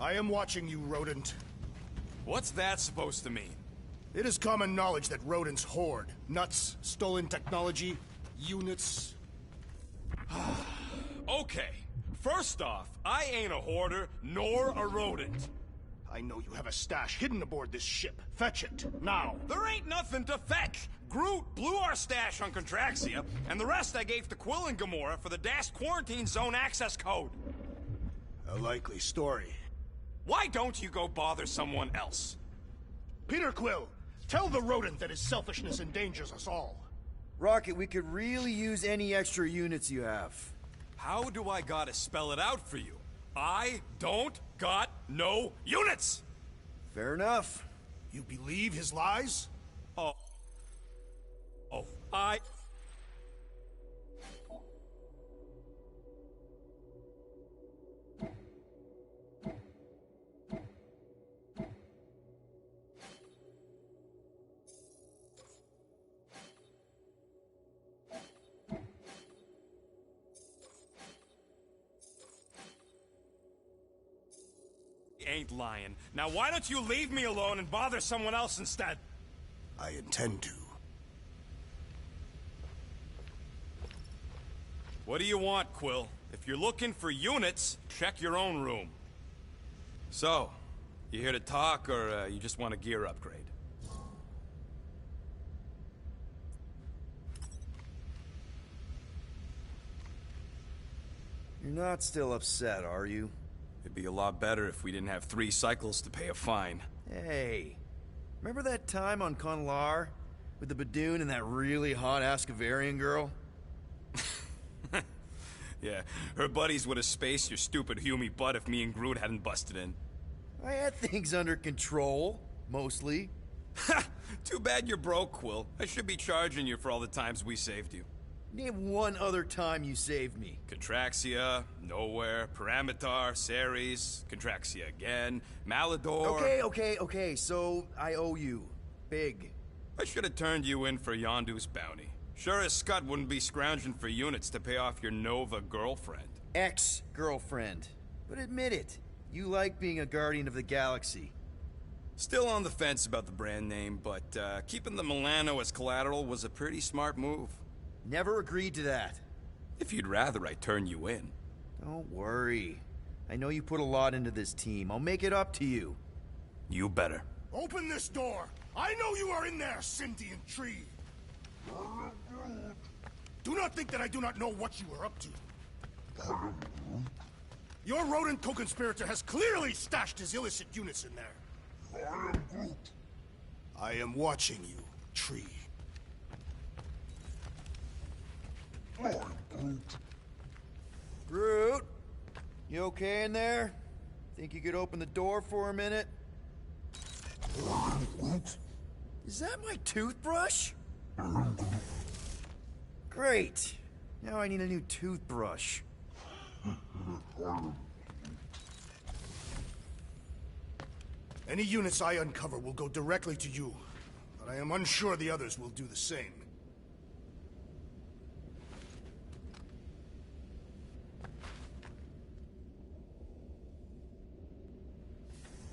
I am watching you, rodent. What's that supposed to mean? It is common knowledge that rodents hoard nuts, stolen technology, units. Okay. First off, I ain't a hoarder, nor a rodent. I know you have a stash hidden aboard this ship. Fetch it, now. There ain't nothing to fetch. Groot blew our stash on Contraxia, and the rest I gave to Quill and Gamora for the DAS quarantine zone access code. A likely story. Why don't you go bother someone else? Peter Quill, tell the rodent that his selfishness endangers us all. Rocket, we could really use any extra units you have. How do I gotta spell it out for you? I don't got no units! Fair enough. You believe his lies? Oh, I... ain't lying. Now why don't you leave me alone and bother someone else instead? I intend to. What do you want, Quill? If you're looking for units, check your own room. So, you here to talk, or you just want a gear upgrade? You're not still upset, are you? It'd be a lot better if we didn't have 3 cycles to pay a fine. Hey, remember that time on Conlar? With the Badoon and that really hot Ascavarian girl? Yeah, her buddies would have spaced your stupid Humy butt if me and Groot hadn't busted in. I had things under control, mostly. Ha! Too bad you're broke, Quill. I should be charging you for all the times we saved you. Name one other time you saved me. Contraxia, Nowhere, Paramitar, Ceres, Contraxia again, Malador... Okay, so I owe you. Big. I should have turned you in for Yondu's bounty. Sure as Scott wouldn't be scrounging for units to pay off your Nova girlfriend. Ex-girlfriend. But admit it, you like being a guardian of the galaxy. Still on the fence about the brand name, but keeping the Milano as collateral was a pretty smart move. Never agreed to that. If you'd rather I turn you in. Don't worry. I know you put a lot into this team. I'll make it up to you. You better. Open this door! I know you are in there, sentient tree! Do not think that I do not know what you are up to. Your rodent co-conspirator has clearly stashed his illicit units in there. I am watching you, tree. Groot, you okay in there? Think you could open the door for a minute? Is that my toothbrush? Great. Now I need a new toothbrush. Any units I uncover will go directly to you, but I am unsure the others will do the same.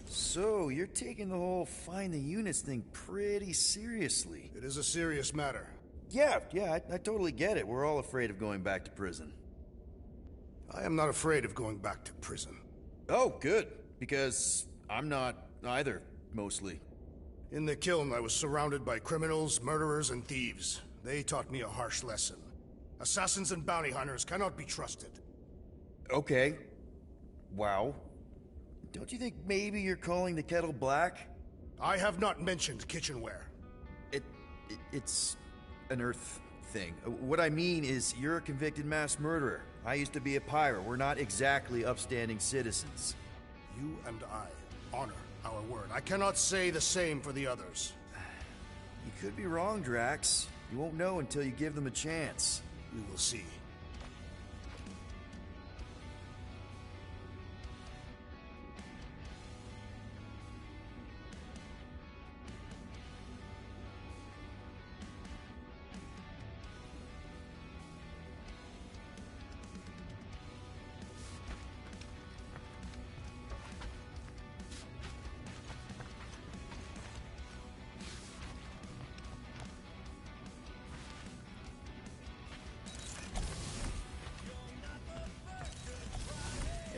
So, you're taking the whole find the units thing pretty seriously. It is a serious matter. Yeah, I totally get it. We're all afraid of going back to prison. I am not afraid of going back to prison. Oh, good. Because I'm not either, mostly. In the kiln, I was surrounded by criminals, murderers, and thieves. They taught me a harsh lesson. Assassins and bounty hunters cannot be trusted. Okay. Wow. Don't you think maybe you're calling the kettle black? I have not mentioned kitchenware. It's an Earth thing. What I mean is, you're a convicted mass murderer. I used to be a pirate. We're not exactly upstanding citizens. You and I honor our word. I cannot say the same for the others. You could be wrong, Drax. You won't know until you give them a chance. We will see.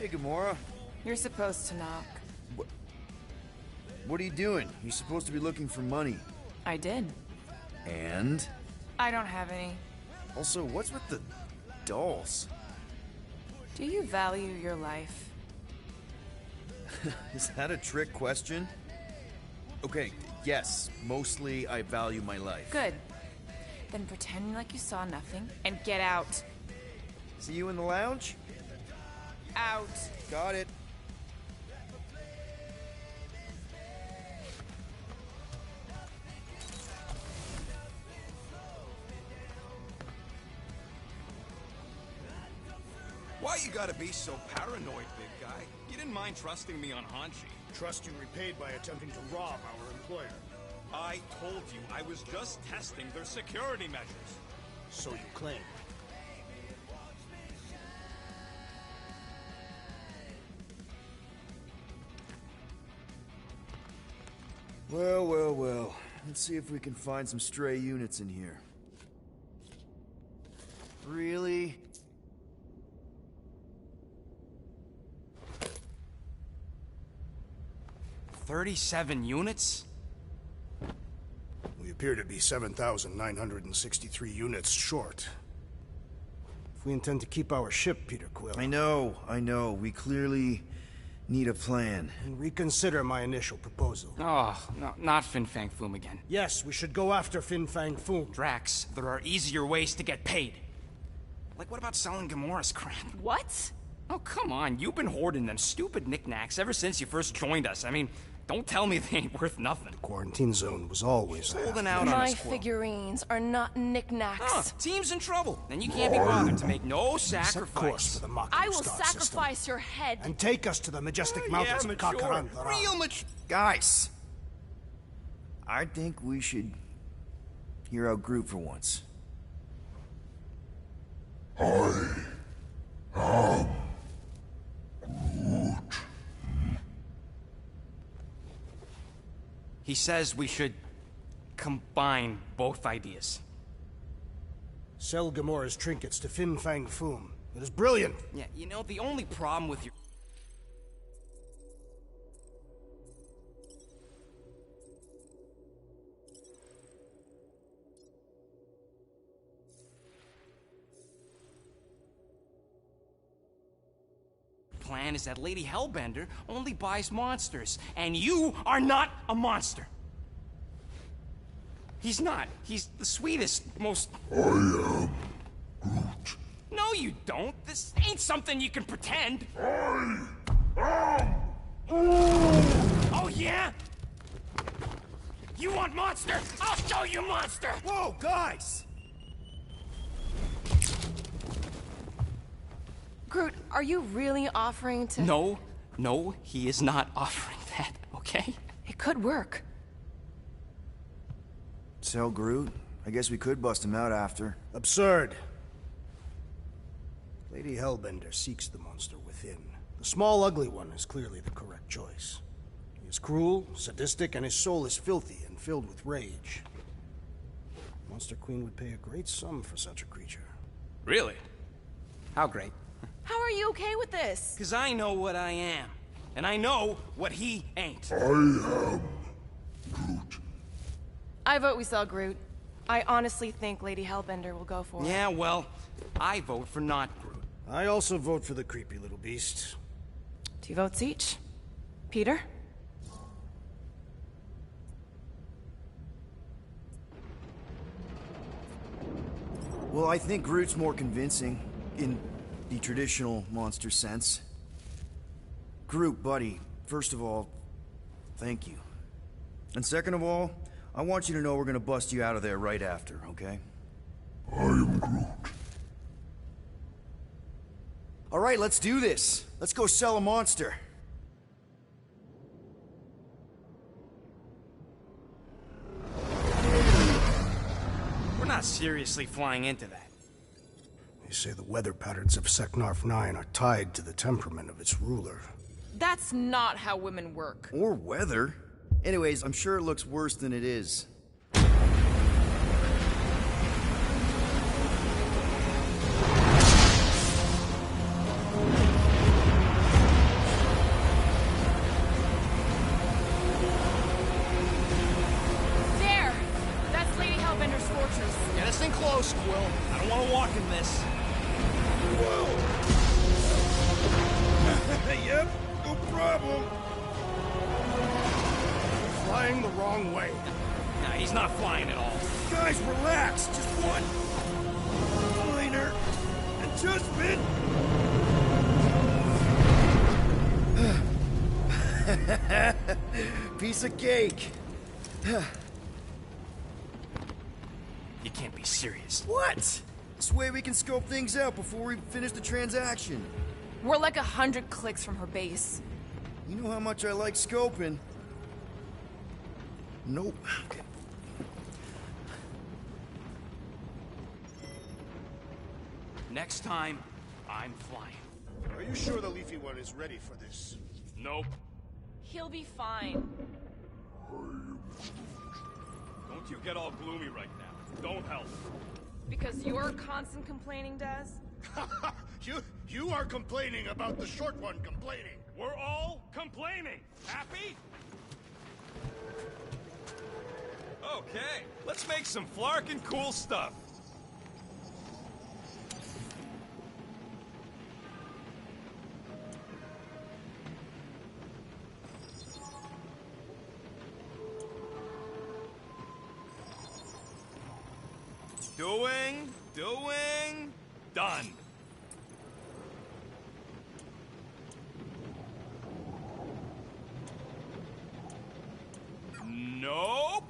Hey, Gamora. You're supposed to knock. What are you doing? You're supposed to be looking for money. I did. And? I don't have any. Also, what's with the dolls? Do you value your life? Is that a trick question? Okay, yes, mostly I value my life. Good. Then pretend like you saw nothing and get out. See you in the lounge? Out. Got it. Why you gotta be so paranoid, big guy? You didn't mind trusting me on Hanshi. Trust you repaid by attempting to rob our employer. I told you I was just testing their security measures. So you claim. Well, well, well. Let's see if we can find some stray units in here. Really? $37 units? We appear to be 7,963 units short. If we intend to keep our ship, Peter Quill... I know. We clearly need a plan. And reconsider my initial proposal. Oh, no, not Fin Fang Foom again. Yes, we should go after Fin Fang Foom. Drax, there are easier ways to get paid. Like, what about selling Gamora's crap? What? Oh, come on, you've been hoarding them stupid knickknacks ever since you first joined us. I mean, don't tell me they ain't worth nothing. Quarantine zone was always Holding out on My us, Quill. figurines are not knickknacks. Huh, team's in trouble, and you can't be bothered to make no Set course sacrifice. for the Mach I will star sacrifice system, your head. and take us to the majestic mountains of mature. Kakarandhara. Real mature. Guys! I think we should hear out Groot for once. He says we should combine both ideas. Sell Gamora's trinkets to Fin Fang Foom. It is brilliant. Yeah, you know, the only problem with your... plan is that Lady Hellbender only buys monsters, and you are not a monster. He's not. He's the sweetest, most... I am Groot. No, you don't. This ain't something you can pretend. Oh, yeah? You want monster? I'll show you monster! Whoa, guys! Groot, are you really offering to... No, he is not offering that, okay? It could work. Sell Groot? I guess we could bust him out after. Absurd. Lady Hellbender seeks the monster within. The small, ugly one is clearly the correct choice. He is cruel, sadistic, and his soul is filthy and filled with rage. Monster Queen would pay a great sum for such a creature. Really? How great? How are you okay with this? Because I know what I am. And I know what he ain't. I am Groot. I vote we sell Groot. I honestly think Lady Hellbender will go for it. Yeah, well, I vote for not Groot. I also vote for the creepy little beast. 2 votes each. Peter? Well, I think Groot's more convincing, in the traditional monster sense. Groot, buddy, first of all, thank you. And second of all, I want you to know we're gonna bust you out of there right after, okay? I am Groot. All right, let's do this. Let's go sell a monster. We're not seriously flying into that. They say the weather patterns of Seknarf 9 are tied to the temperament of its ruler. That's not how women work. Or weather. Anyways, I'm sure it looks worse than it is. close, Quill. I don't want to walk in this. Whoa! Yep, no problem. Flying the wrong way. Nah, he's not flying at all. Guys, relax. Just one minor adjustment. Piece of cake. You can't be serious. What? This way we can scope things out before we finish the transaction. We're like 100 clicks from her base. You know how much I like scoping. Nope. Okay. Next time, I'm flying. Are you sure the leafy one is ready for this? Nope. He'll be fine. Don't you get all gloomy right now. Don't help. Because you're constant complaining, Des? You are complaining about the short one complaining. We're all complaining. Happy? Okay, let's make some flarkin' cool stuff. Doing, done. Nope.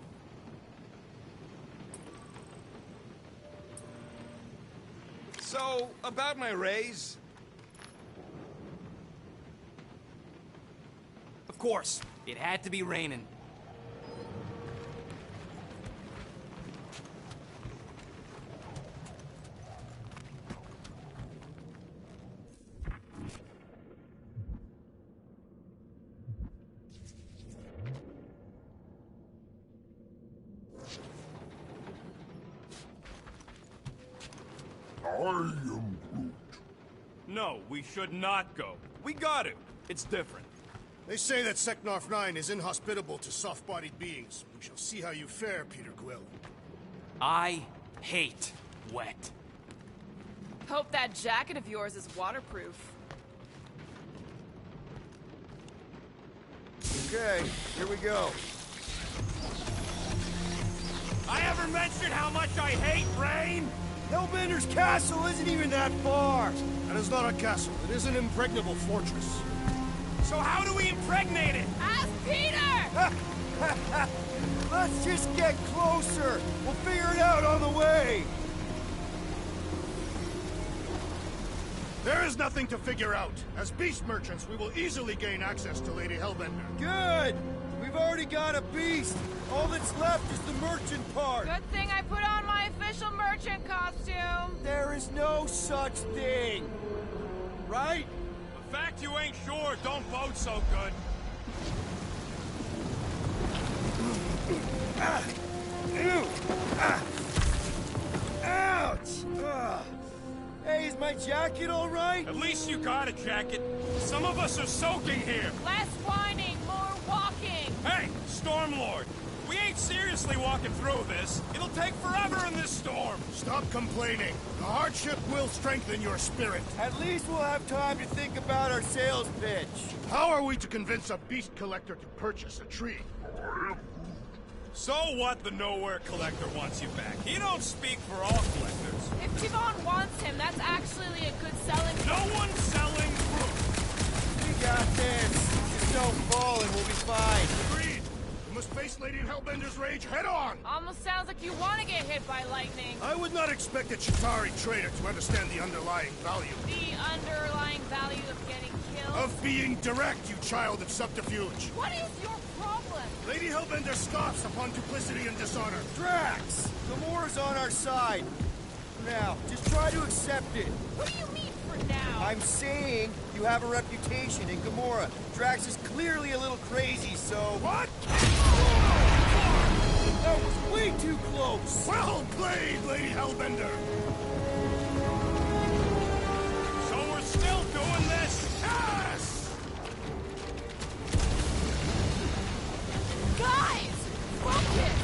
So, about my raise? Of course, it had to be raining. I am Groot. No, we should not go. We got it. It's different. They say that Seknarf 9 is inhospitable to soft-bodied beings. We shall see how you fare, Peter Quill. I hate wet. Hope that jacket of yours is waterproof. Okay, here we go. I ever mentioned how much I hate rain? Hellbender's castle isn't even that far. That is not a castle. It is an impregnable fortress. So how do we impregnate it? Ask Peter! Let's just get closer. We'll figure it out on the way. There is nothing to figure out. As beast merchants, we will easily gain access to Lady Hellbender. Good. We've already got a beast. All that's left is the merchant part. Good thing I put on my official merchant costume. There is no such thing. Right? The fact you ain't sure don't bode so good. Ouch! Ugh. Hey, is my jacket all right? At least you got a jacket. Some of us are soaking here. Less whining, more walking. Hey, Stormlord. We ain't seriously walking through this. It'll take forever in this storm. Stop complaining. The hardship will strengthen your spirit. At least we'll have time to think about our sales pitch. How are we to convince a beast collector to purchase a tree? So what the Nowhere Collector wants you back? He don't speak for all collectors. If Tivon wants him, that's actually a good selling... No one's selling fruit. We got this. Just don't fall and we'll be fine. Agreed. We must face Lady Hellbender's rage head-on. Almost sounds like you want to get hit by lightning. I would not expect a Chitauri trader to understand the underlying value. The underlying value of getting killed? Of being direct, you child of subterfuge. What is your problem? Lady Hellbender scoffs upon duplicity and dishonor. Drax! Gamora's on our side. Now, just try to accept it. What do you mean for now? I'm saying you have a reputation in Gamora. Drax is clearly a little crazy, so... What? That was way too close! Well played, Lady Hellbender. So we're still doing this? Yes! Guys! Focus!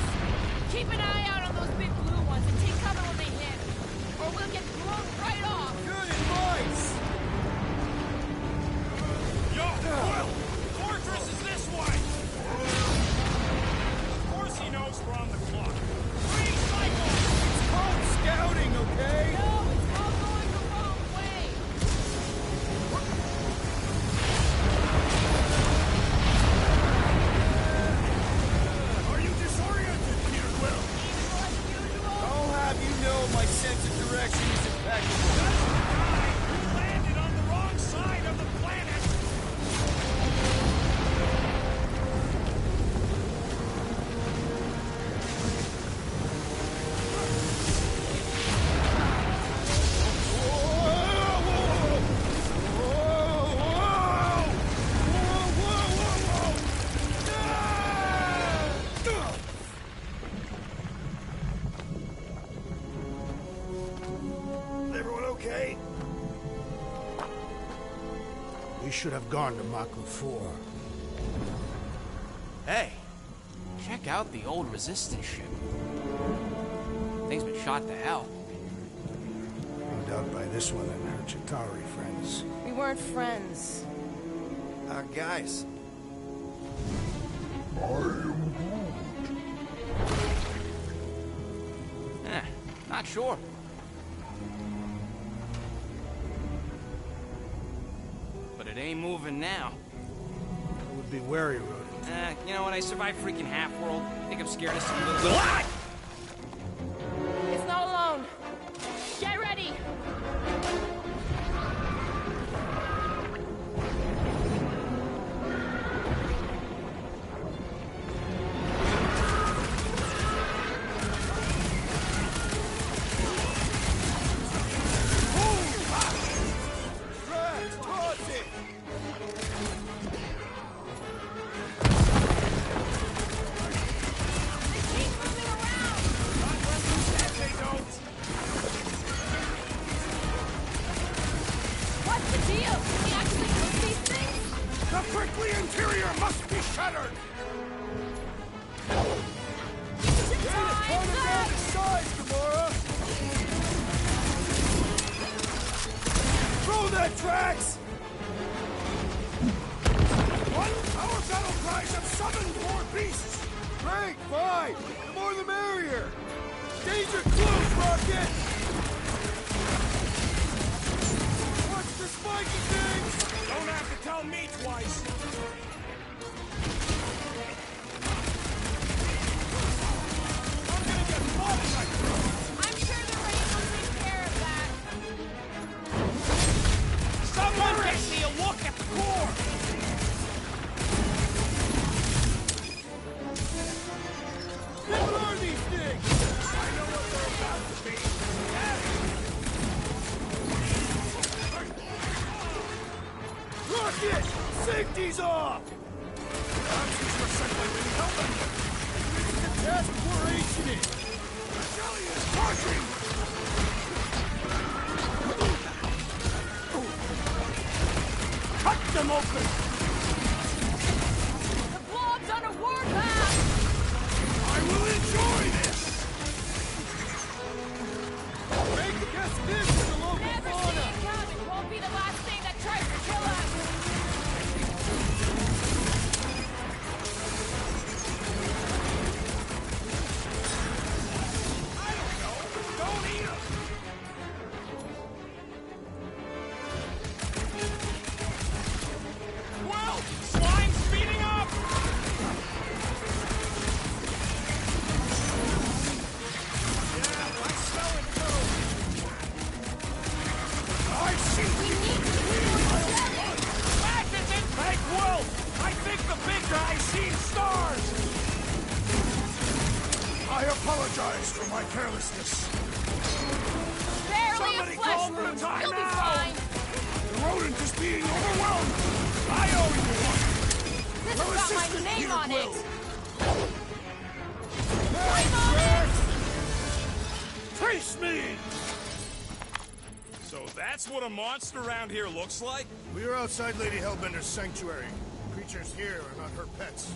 Keep an eye out on those big blue ones and take cover when they hit. We should have gone to Mach 4. Hey, check out the old resistance ship. Thing's been shot to hell. No doubt by this one and her Chitauri friends. We weren't friends. Guys. I am Not sure. But it ain't moving now. I would be wary, Rodent. You know what? I survived freaking half-world. I think I'm scared of some little... Ah! It's not alone. Get ready! Safety's off! Galaxis were sent by Lady Hellbender. It's the task we're ancient in. Rebellion marching! Cut them open! The blob's on a warpath! I will enjoy this! Make guess this is the local Never see fauna! it come! It won't be the last thing that tries to kill us! Monster around here looks like? We are outside Lady Hellbender's sanctuary. Creatures here are not her pets.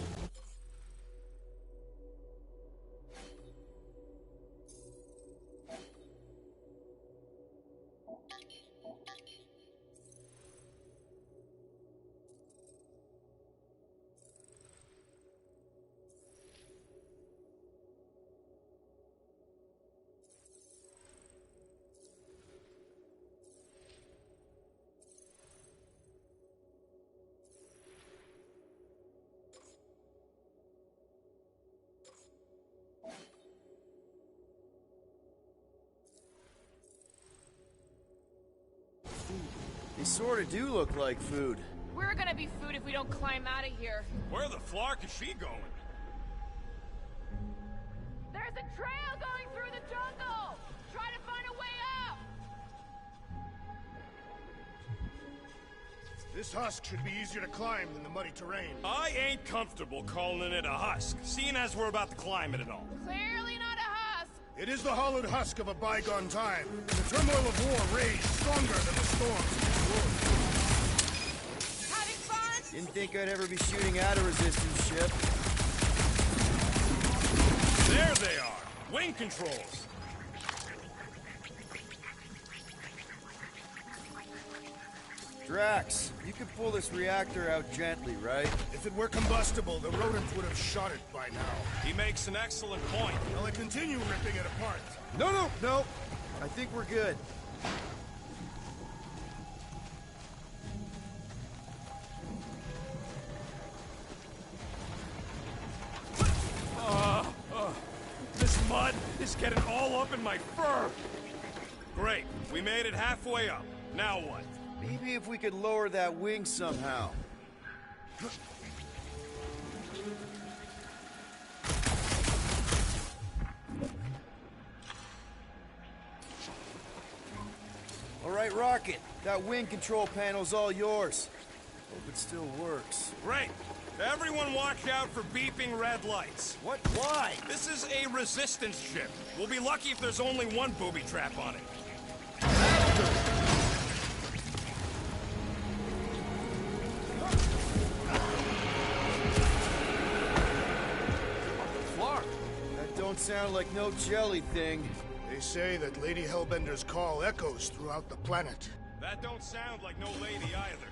They sort of do look like food. We're gonna be food if we don't climb out of here. Where the flark is she going? There's a trail going through the jungle! Try to find a way up! This husk should be easier to climb than the muddy terrain. I ain't comfortable calling it a husk, seeing as we're about to climb it and all. Clearly not a husk! It is the hollowed husk of a bygone time. The turmoil of war raged stronger than the storms of this world. Didn't think I'd ever be shooting at a resistance ship. There they are! Wing controls! Drax, you could pull this reactor out gently, right? If it were combustible, the rodents would have shot it by now. He makes an excellent point. Will I continue ripping it apart? No. I think we're good. This mud is getting all up in my fur! Great, we made it halfway up. Now what? Maybe if we could lower that wing somehow. All right, Rocket. That wing control panel's all yours. Hope it still works. Great! Everyone watch out for beeping red lights. What? Why? This is a resistance ship. We'll be lucky if there's only one booby trap on it. Flark. That don't sound like no jelly thing. They say that Lady Hellbender's call echoes throughout the planet. That don't sound like no lady either.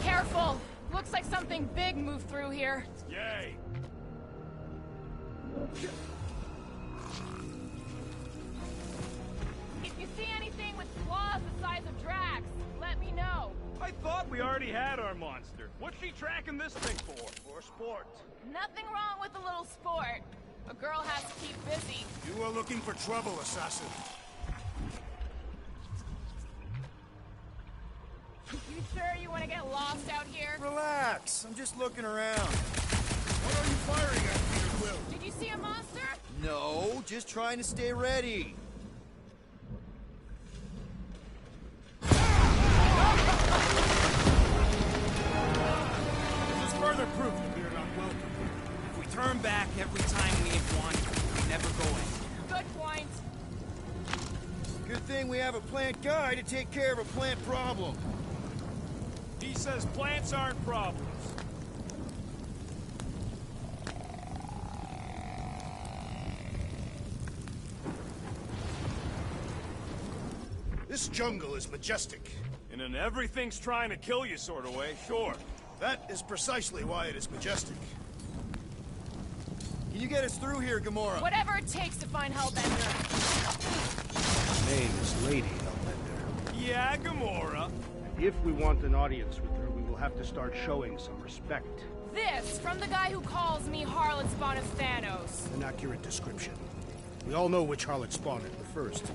Careful! Looks like something big moved through here. Yay! If you see anything with claws the size of Drax, let me know. I thought we already had our monster. What's she tracking this thing for? For sport. Nothing wrong with a little sport. A girl has to keep busy. You are looking for trouble, assassin. You sure you want to get lost out here? Relax. I'm just looking around. What are you firing at, Peter Quill? Did you see a monster? No, just trying to stay ready. This is further proof that we are not welcome. If we turn back every time we hit one, we never go in. Good point. Good thing we have a plant guy to take care of a plant problem. He says plants aren't problems. This jungle is majestic. In an everything's trying to kill you sort of way, sure. That is precisely why it is majestic. Can you get us through here, Gamora? Whatever it takes to find Hellbender. Her name is Lady Hellbender. Yeah, Gamora. If we want an audience with her, we will have to start showing some respect. This from the guy who calls me Harlot Spawn of Thanos. An accurate description. We all know which harlot spawned it the first.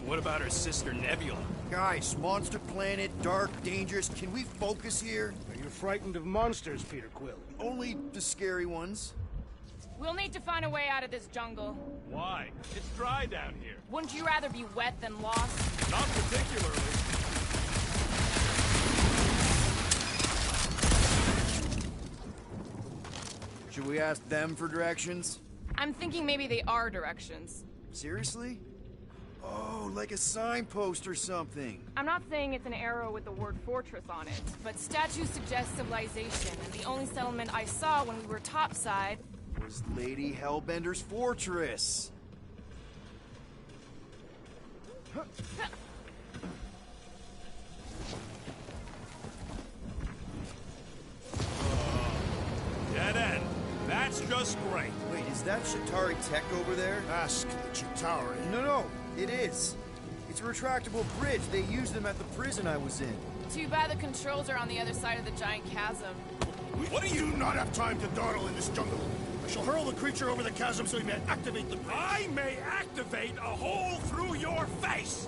What about her sister Nebula? Guys, monster planet, dark, dangerous. Can we focus here? Are you frightened of monsters, Peter Quill? Only the scary ones. We'll need to find a way out of this jungle. Why? It's dry down here. Wouldn't you rather be wet than lost? Not particularly. Should we ask them for directions? I'm thinking maybe they are directions. Seriously? Oh, like a signpost or something. I'm not saying it's an arrow with the word fortress on it, but statues suggest civilization, and the only settlement I saw when we were topside Was Lady Hellbender's fortress. Dead end. That's just great. Wait, is that Shatari tech over there? Ask the Chitauri. No, it is. It's a retractable bridge. They used them at the prison I was in. Too bad the controls are on the other side of the giant chasm. What do you not have time to dawdle in this jungle? I shall hurl the creature over the chasm so he may activate the bridge. I may activate a hole through your face!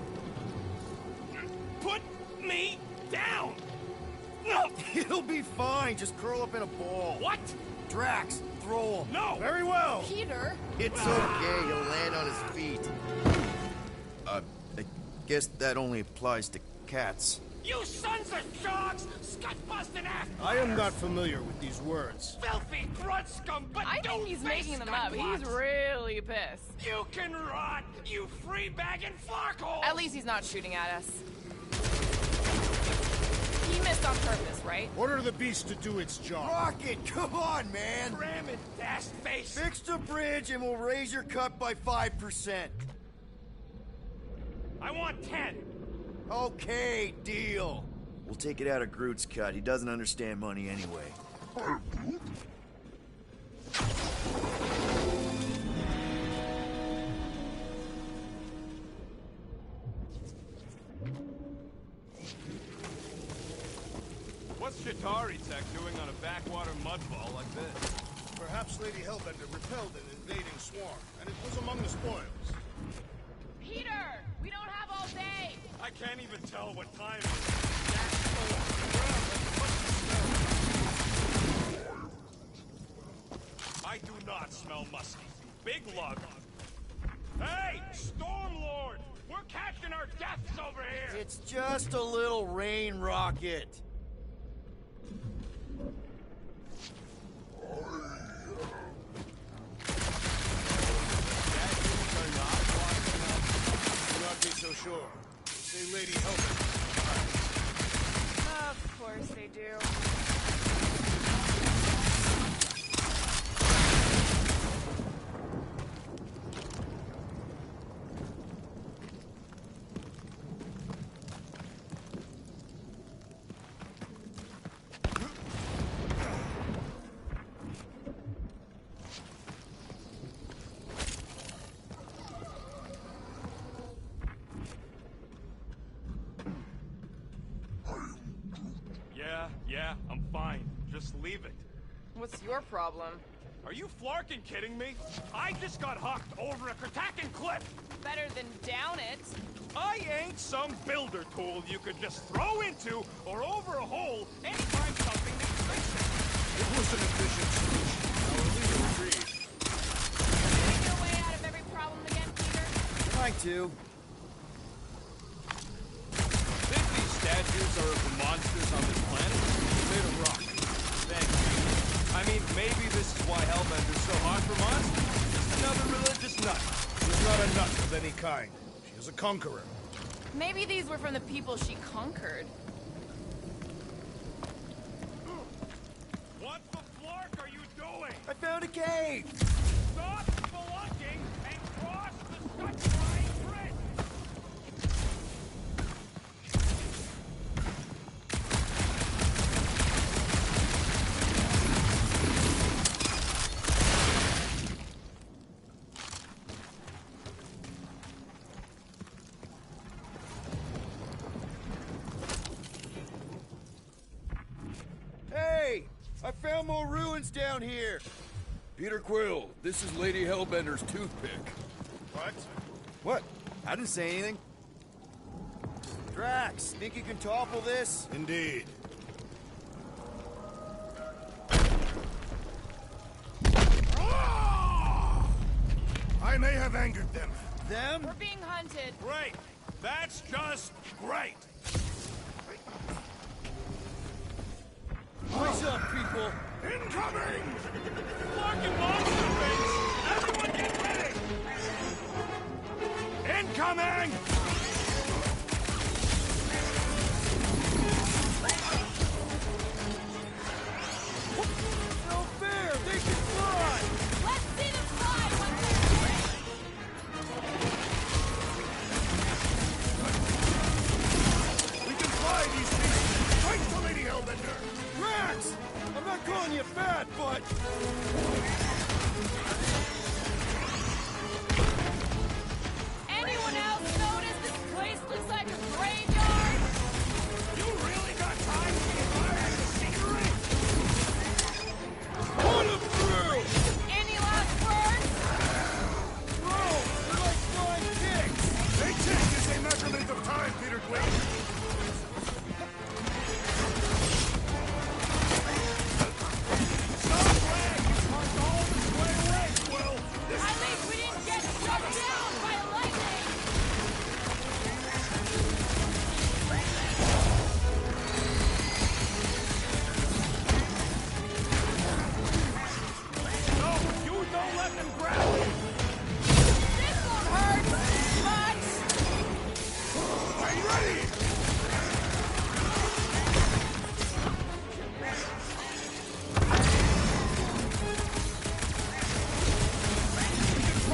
Put me down! No! It'll be fine. Just curl up in a ball. What? Drax, throw him. No! Very well. Peter? It's okay. He'll land on his feet. I guess that only applies to cats. You sons of dogs! Scut-busting ass! I am not familiar with these words. Filthy grunt scum, but I think he's making them up. He's really pissed. You can rot, you free-bagging flarkhole! At least he's not shooting at us. He missed on purpose, right? Order the beast to do its job. Rocket, come on, man. Ram it, ass face! Fix the bridge and we'll raise your cut by 5%. I want 10! Okay, deal. We'll take it out of Groot's cut. He doesn't understand money anyway. What's Shatari Tech doing on a backwater mudball like this? Perhaps Lady Hellbender repelled an invading swarm, and it was among the spoils. Peter! We don't have all day! I can't even tell what time it is. I do not smell musky. Big lug. Hey, Stormlord! We're catching our deaths over here! It's just a little rain rocket. Do not be so sure. They say Lady Hellbender. Of course they do. Yeah, I'm fine. Just leave it. What's your problem? Are you flarking kidding me? I just got hucked over a Kratakan cliff! Better than down it. I ain't some builder tool you could just throw into or over a hole anytime something needs fixing. It was an efficient solution. Now leave retrieved. Getting your way out of every problem again, Peter? Trying to. Think these statues are of the monsters on this planet? Made of rock. Thank you. I mean, maybe this is why Hellbender's so hot for monsters. Just another religious nut. She's not a nut of any kind. She is a conqueror. Maybe these were from the people she conquered. What the flark are you doing? I found a cave. Stop spelunking and cross the Scut-Flying Bridge! Hey, I found more ruins down here. Peter Quill, this is Lady Hellbender's toothpick. What? What? I didn't say anything. Drax, think you can topple this? Indeed. I may have angered them. Them? We're being hunted. Great! That's just great! What's up, people? Incoming! Flarking monster race! Everyone get ready! Incoming! No fair! They can fly! Let's see them fly when We can fly these beasts! Fight for Lady Hellbender! Drax! I'm not calling you fat, but... anyone else notice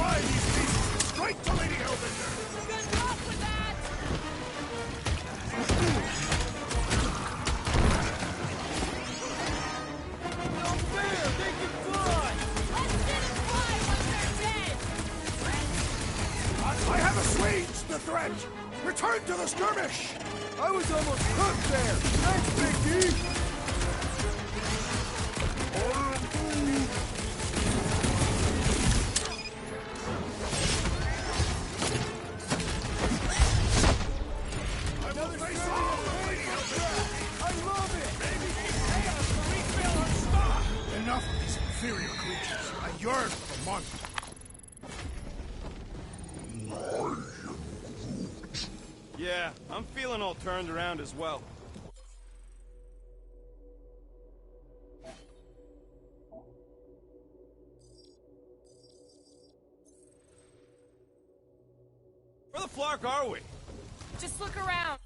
Fly these beasts straight to Lady Hellbender! Good luck with that! No fair! They can fly! Let's let them fly once they're dead! I have assuaged the threat! Return to the skirmish! I was almost cooked there! Thanks, Big D! I will face all the Lady Hellbender! I love it! Baby, chaos! Refill her stock! Enough of these inferior creatures. I yearn for the monster. Yeah, I'm feeling all turned around as well. Where the flark are we? Just look around.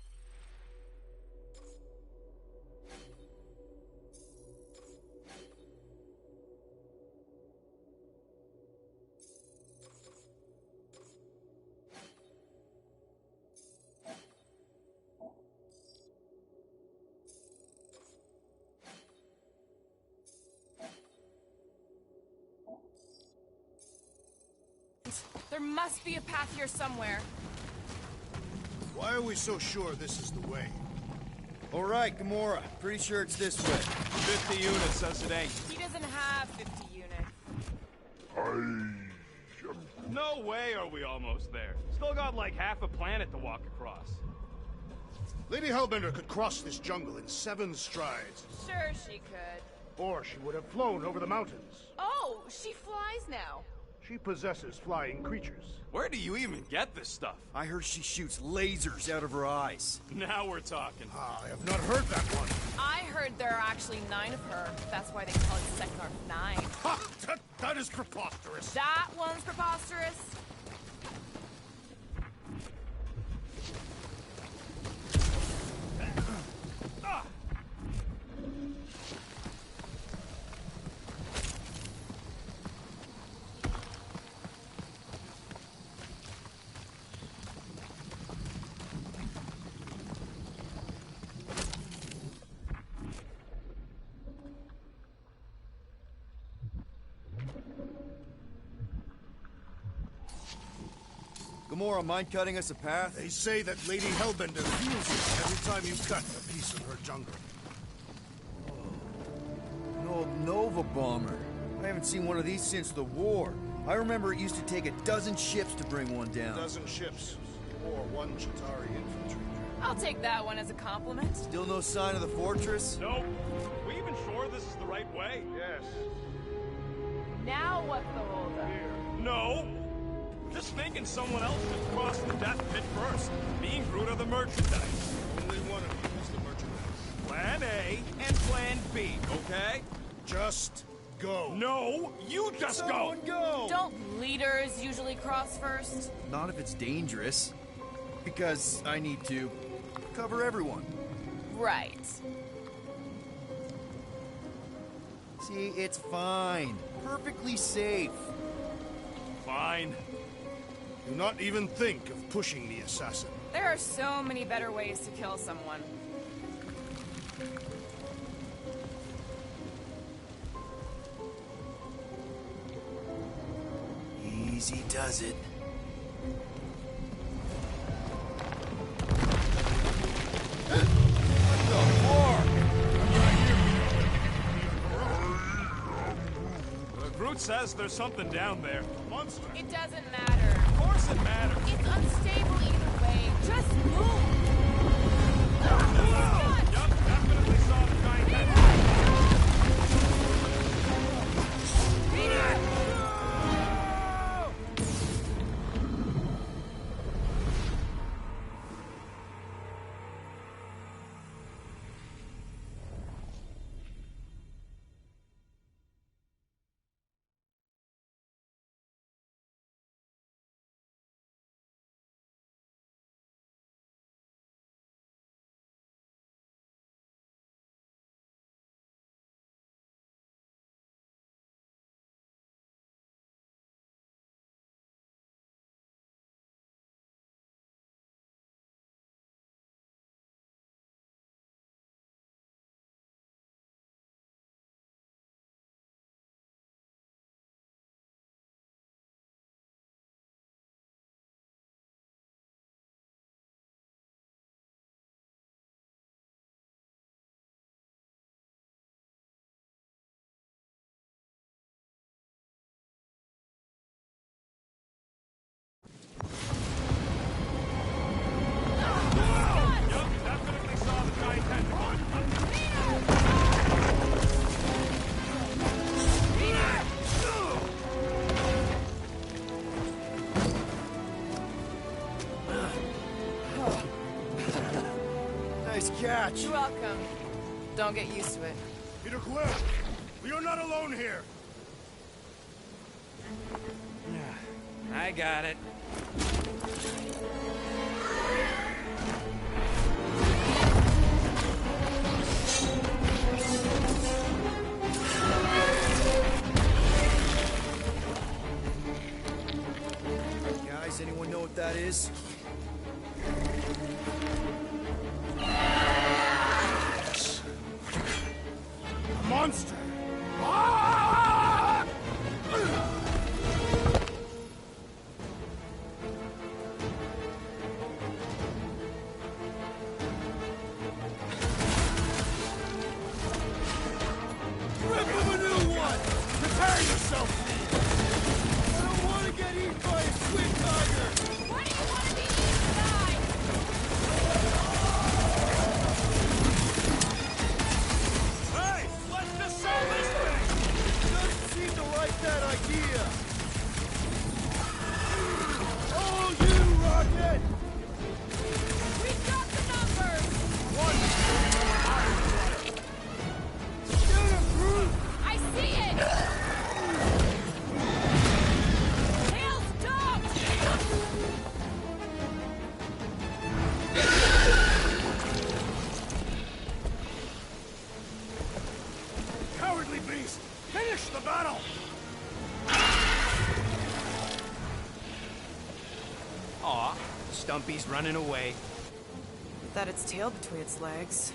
There must be a path here somewhere. Why are we so sure this is the way? All right, Gamora. Pretty sure it's this way. 50 units says it ain't. He doesn't have 50 units. No way are we almost there. Still got like half a planet to walk across. Lady Hellbender could cross this jungle in 7 strides. Sure she could. Or she would have flown over the mountains. Oh, she flies now. She possesses flying creatures. Where do you even get this stuff? I heard she shoots lasers out of her eyes. Now we're talking. I have not heard that one. I heard there are actually 9 of her. That's why they call it Sector 9. Ha! That is preposterous. That one's preposterous. Gamora, mind cutting us a path? They say that Lady Hellbender feels it every time you cut a piece of her jungle. An old Nova bomber. I haven't seen one of these since the war. I remember it used to take a dozen ships to bring one down. 12 ships, or 1 Chitauri infantry. I'll take that one as a compliment. Still no sign of the fortress? Nope. We even sure this is the right way? Yes. Now what's the holdup? No. Just thinking someone else could cross the death pit first. Me and Groot are the merchandise. Only one of you is the merchandise. Plan A and Plan B, okay? Just go. No, you just go. Go! Don't leaders usually cross first? Not if it's dangerous. Because I need to cover everyone. Right. See, it's fine. Perfectly safe. Fine. Do not even think of pushing the assassin. There are so many better ways to kill someone. Easy does it. Groot says there's something down there. Monster. It doesn't matter. Of course it matters. It's unstable either way. Just move! catch. You're welcome. Don't get used to it. Peter Quill, we are not alone here. I got it. Guys, anyone know what that is? A monster. Ah! Rip of a new one! Prepare yourself! I don't want to get eaten by a twin tiger! Why do you want to be eaten alive? Hey! Let's dissolve this thing! Doesn't seem to like that idea! Oh, you rocket! We've got the numbers! Get him, Groot! I see it! Tails, stop! Cowardly beast! Finish the battle! Aw, Stumpy's running away. That its tail between its legs.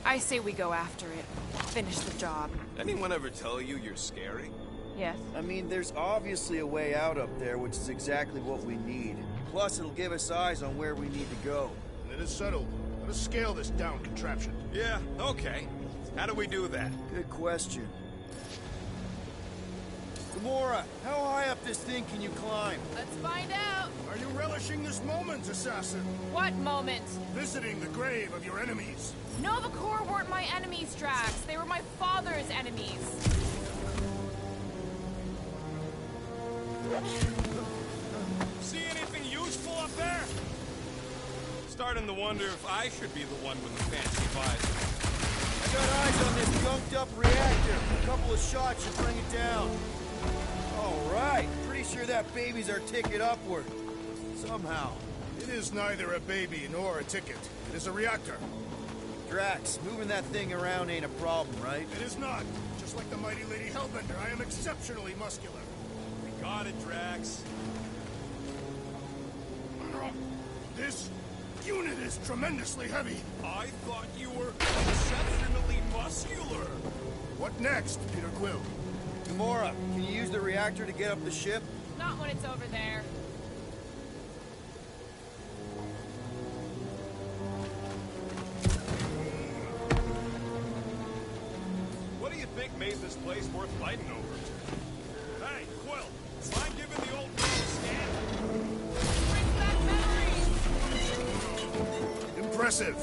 I say we go after it. Finish the job. Anyone ever tell you you're scary? Yes. I mean, there's obviously a way out up there, which is exactly what we need. Plus, it'll give us eyes on where we need to go. It is settled. Let us scale this down contraption. Yeah, okay. How do we do that? Good question. Gamora, how high up this thing can you climb? Let's find out. Are you relishing this moment, assassin? What moment? Visiting the grave of your enemies. Nova Corps weren't my enemies, Drax. They were my father's enemies. See anything useful up there? Starting to wonder if I should be the one with the fancy visor. I got eyes on this gunked up reactor. A couple of shots should bring it down. All right. Pretty sure that baby's our ticket upward. Somehow. It is neither a baby nor a ticket. It is a reactor. Drax, moving that thing around ain't a problem, right? It is not. Just like the mighty Lady Hellbender, I am exceptionally muscular. We got it, Drax. This unit is tremendously heavy. I thought you were exceptionally muscular. What next, Peter Quill? Gamora, can you use the reactor to get up the ship? Not when it's over there. What do you think made this place worth fighting over? Hey, Quill, mind giving the old man a scan? Brings back memories. Impressive.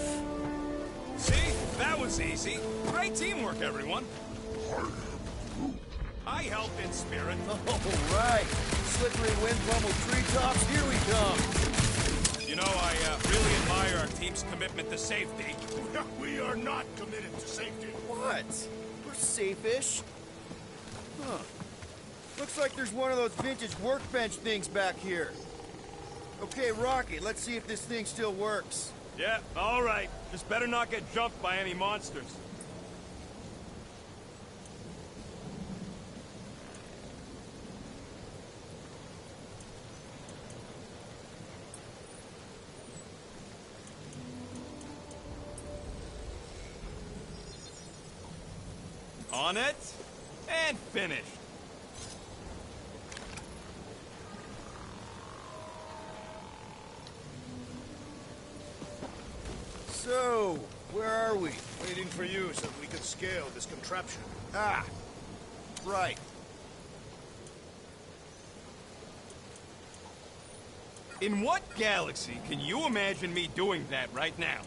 See? That was easy. Great teamwork, everyone. I helped in spirit. All right. Slippery wind pummeled treetops, here we come. You know, I really admire our team's commitment to safety. We are not committed to safety. What? We're safe-ish. Huh. Looks like there's one of those vintage workbench things back here. Okay, Rocket, let's see if this thing still works. Yeah, all right. Just better not get jumped by any monsters. On it, and finished. So, where are we? Waiting for you so we could scale this contraption. Ah, right. In what galaxy can you imagine me doing that right now?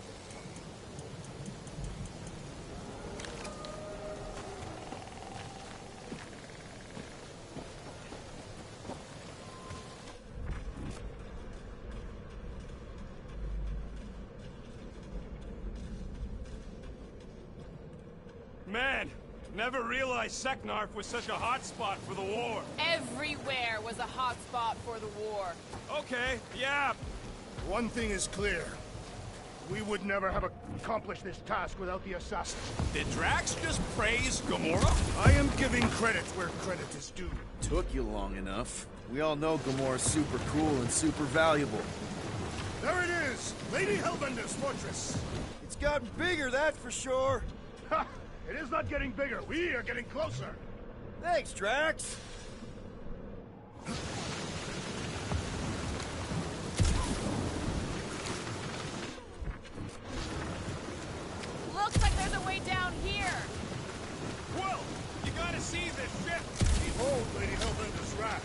Never realized Seknarf was such a hotspot for the war. Everywhere was a hotspot for the war. Okay, yeah. One thing is clear. We would never have accomplished this task without the assassin. Did Drax just praise Gamora? I am giving credit where credit is due. Took you long enough. We all know Gamora's super cool and super valuable. There it is! Lady Hellbender's fortress! It's gotten bigger, that's for sure. Ha! It is not getting bigger. We are getting closer. Thanks, Drax. Looks like there's a way down here. Quill, you gotta see this ship. Behold Lady Hellbender's wrath.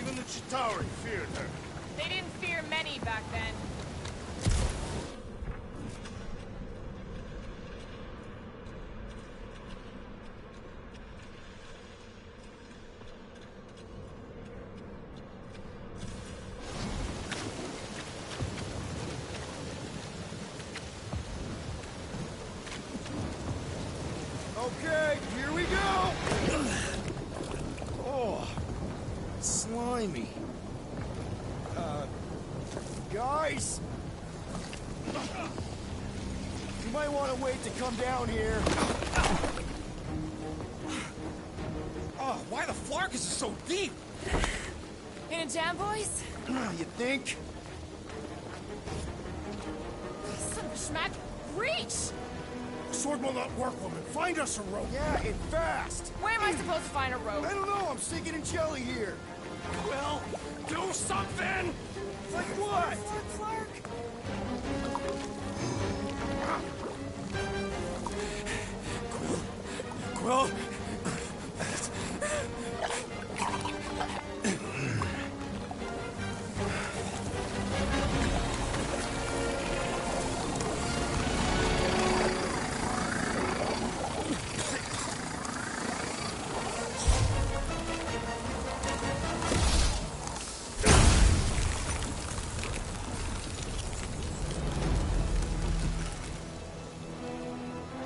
Even the Chitauri feared her. They didn't fear many back then. Okay, here we go! Oh, slimy. Guys? You might want to wait to come down here. Oh, why the Flarkus is so deep? In a jam, boys? You think? Son of a schmack. Reach! Sword will not work, woman. Find us a rope. Yeah, and fast! Where am I supposed to find a rope? I don't know, I'm sinking in jelly here. Quill, do something! Like what? Clark. Quill?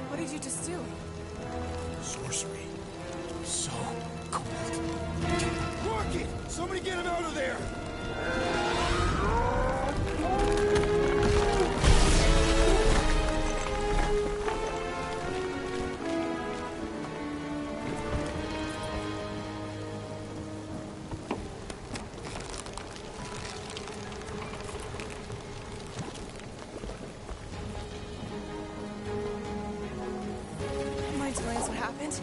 What did you just do? Sorcery. So cold. Rocket! Somebody get him out of there! Am I telling us what happened?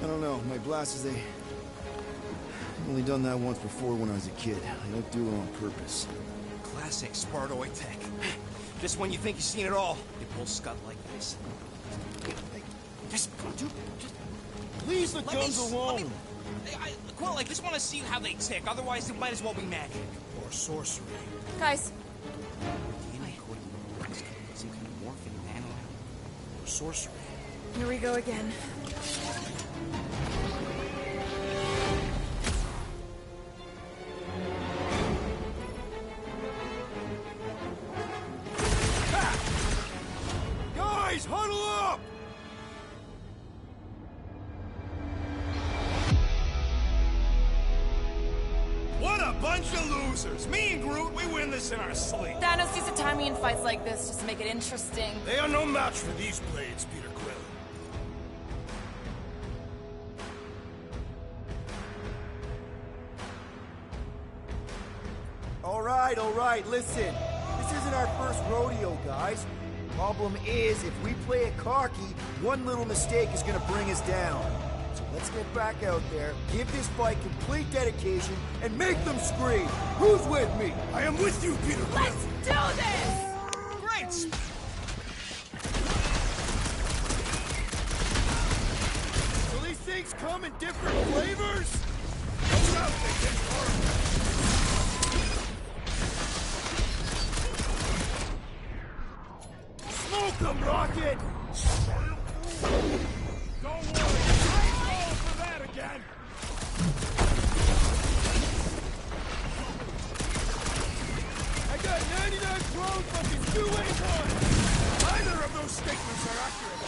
I don't know. My glasses, I've only done that once before when I was a kid. I don't do it on purpose. Classic Spartoid tech. Just when you think you've seen it all, you pull scud like this. Just, dude, just Leave the let guns me, alone! Quill, I just want to see how they tick. Otherwise, it might as well be magic. Or sorcery. Guys, DNA coding works. Some kind of morphing nano. Or sorcery. here we go again. Guys, huddle up! What a bunch of losers! Me and Groot, we win this in our sleep. Thanos used to time me in fights like this just to make it interesting. They are no match for these blades, Peter Quill. All right, listen. This isn't our first rodeo, guys. Problem is, if we play it cocky, one little mistake is gonna bring us down. So let's get back out there, give this fight complete dedication, and make them scream. Who's with me? I am with you, Peter Quill. Let's do this! Great! Will these things come in different flavors? Watch out, they get hard. Smoke them, Rocket! Don't worry, I ain't falling for that again. I got 99 drones fucking 2 ways on! Neither of those statements are accurate.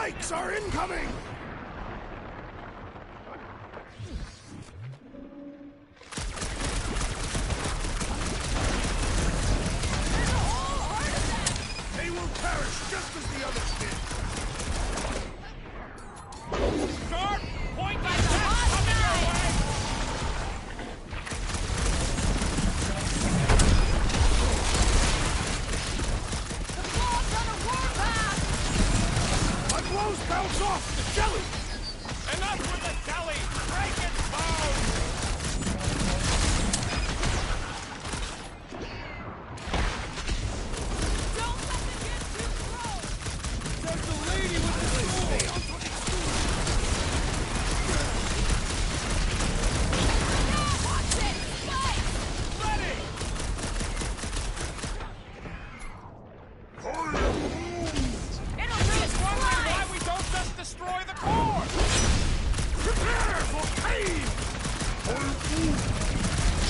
Spikes are incoming! They will perish just as the others did. Sharp! Point like that! Coming your way! The blob's on a warpath! My blows bounce off the jelly! Enough with the jelly! Break its bones! Don't let them get too close! There's the lady with the sword! Watch it! Spike! Ready! It'll Wondering transform! why we don't just destroy the core! Prepare for pain!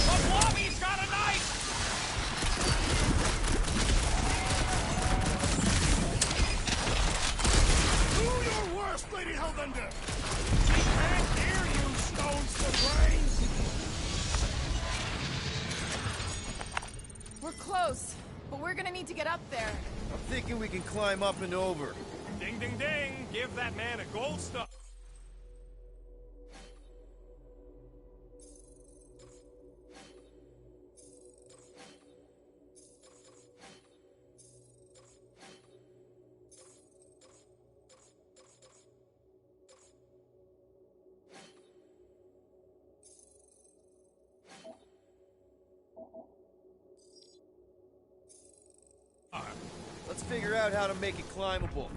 The blobby's got a knife! Do your worst, Lady Hellbender! She can't hear you, stones to brains! We're close, but we're gonna need to get up there. I'm thinking we can climb up and over. Ding, ding, ding! Give that man a gold star! Let's figure out how to make it climbable.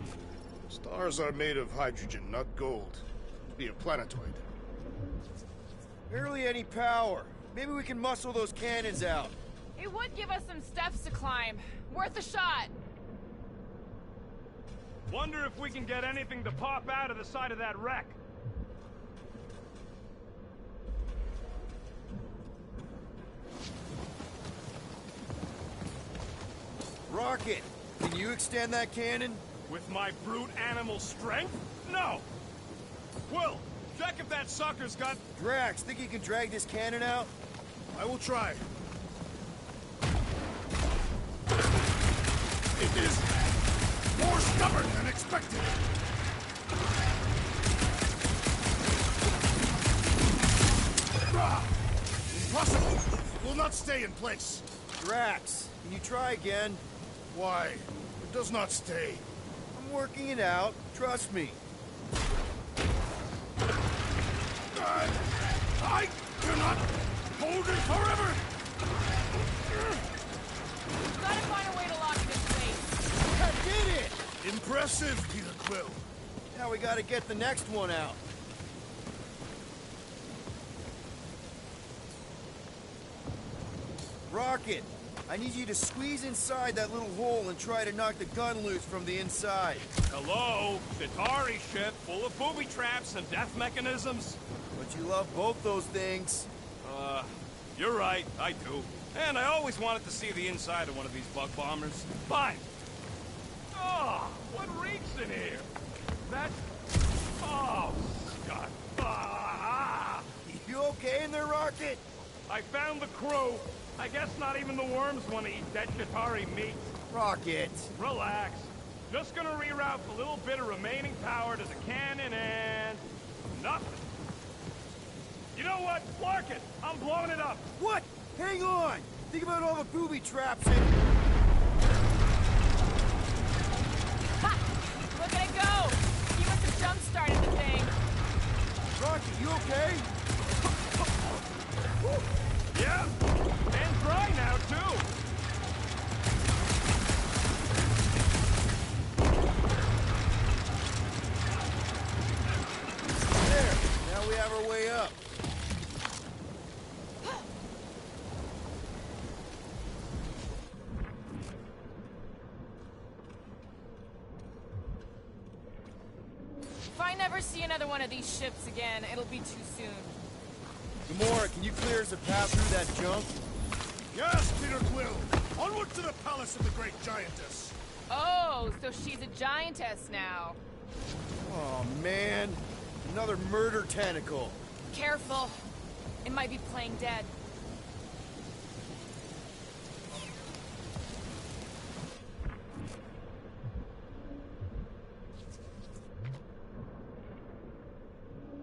Stars are made of hydrogen, not gold. Be a planetoid. Barely any power. Maybe we can muscle those cannons out. It would give us some steps to climb. Worth a shot. Wonder if we can get anything to pop out of the side of that wreck. Rocket, can you extend that cannon? With my brute animal strength? No! Quill, check if that sucker's got... Drax, think you can drag this cannon out? I will try. It is more stubborn than expected. Ah, impossible! It will not stay in place. Drax, can you try again? Why? It does not stay. I'm working it out. Trust me. I cannot hold it forever! Gotta find a way to lock it in place. I did it! Impressive, Peter Quill. Now we gotta get the next one out. Rocket, I need you to squeeze inside that little hole and try to knock the gun loose from the inside. Hello? Chitauri ship full of booby traps and death mechanisms? But you love both those things. You're right, I do. And I always wanted to see the inside of one of these bug bombers. Fine. Oh, what reeks in here? That... Oh, Scott. Ah! You okay in there, Rocket? I found the crew. I guess not even the worms want to eat dead Chitauri meat. Rocket. Relax. Just gonna reroute a little bit of remaining power to the cannon and... nothing. You know what? Mark it! I'm blowing it up! What? Hang on! Think about all the booby traps and... Ha! Look at it go! You must have jump-started the thing. Rocket, you okay? Yeah! And dry now, too! There! Now we have our way up. If I never see another one of these ships again, it'll be too soon. Gamora, can you clear us a path through that junk? Yes, Peter Quill. Onward to the palace of the great giantess. Oh, so she's a giantess now. Oh, man. Another murder tentacle. Careful. It might be playing dead.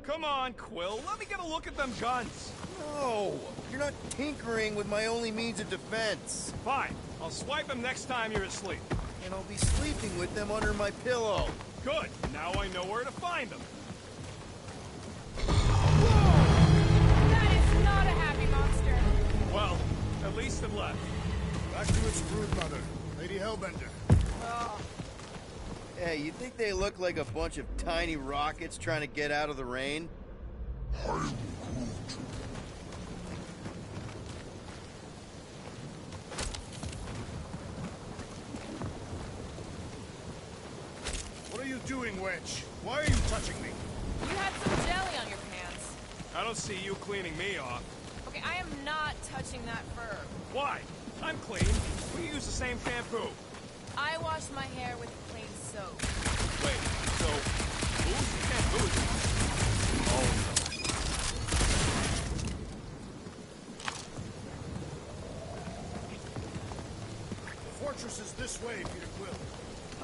Come on, Quill. Let me get a look at them guns. No! You're not tinkering with my only means of defense. Fine. I'll swipe them next time you're asleep. And I'll be sleeping with them under my pillow. Good. Now I know where to find them. That is not a happy monster. Well, at least it left. Back to its brood mother, Lady Hellbender. Hey, you think they look like a bunch of tiny rockets trying to get out of the rain? What are you doing, Wedge? Why are you touching me? You had some jelly on your pants. I don't see you cleaning me off. Okay, I am not touching that fur. Why? I'm clean. We use the same shampoo. I wash my hair with plain soap. Wait, so who's the shampoo? Oh, The fortress is this way, Peter Quill.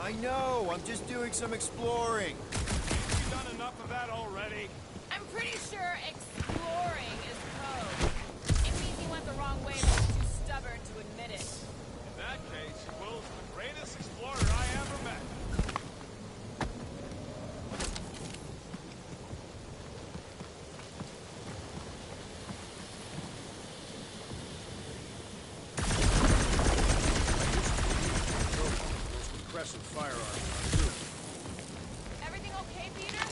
I know, I'm just doing some exploring. you done enough of that already? I'm pretty sure exploring is code. It means you went the wrong way, but you're too stubborn to admit it. In that case, Quill's the greatest explorer I ever met. Most impressive firearm. Everything okay, Peter?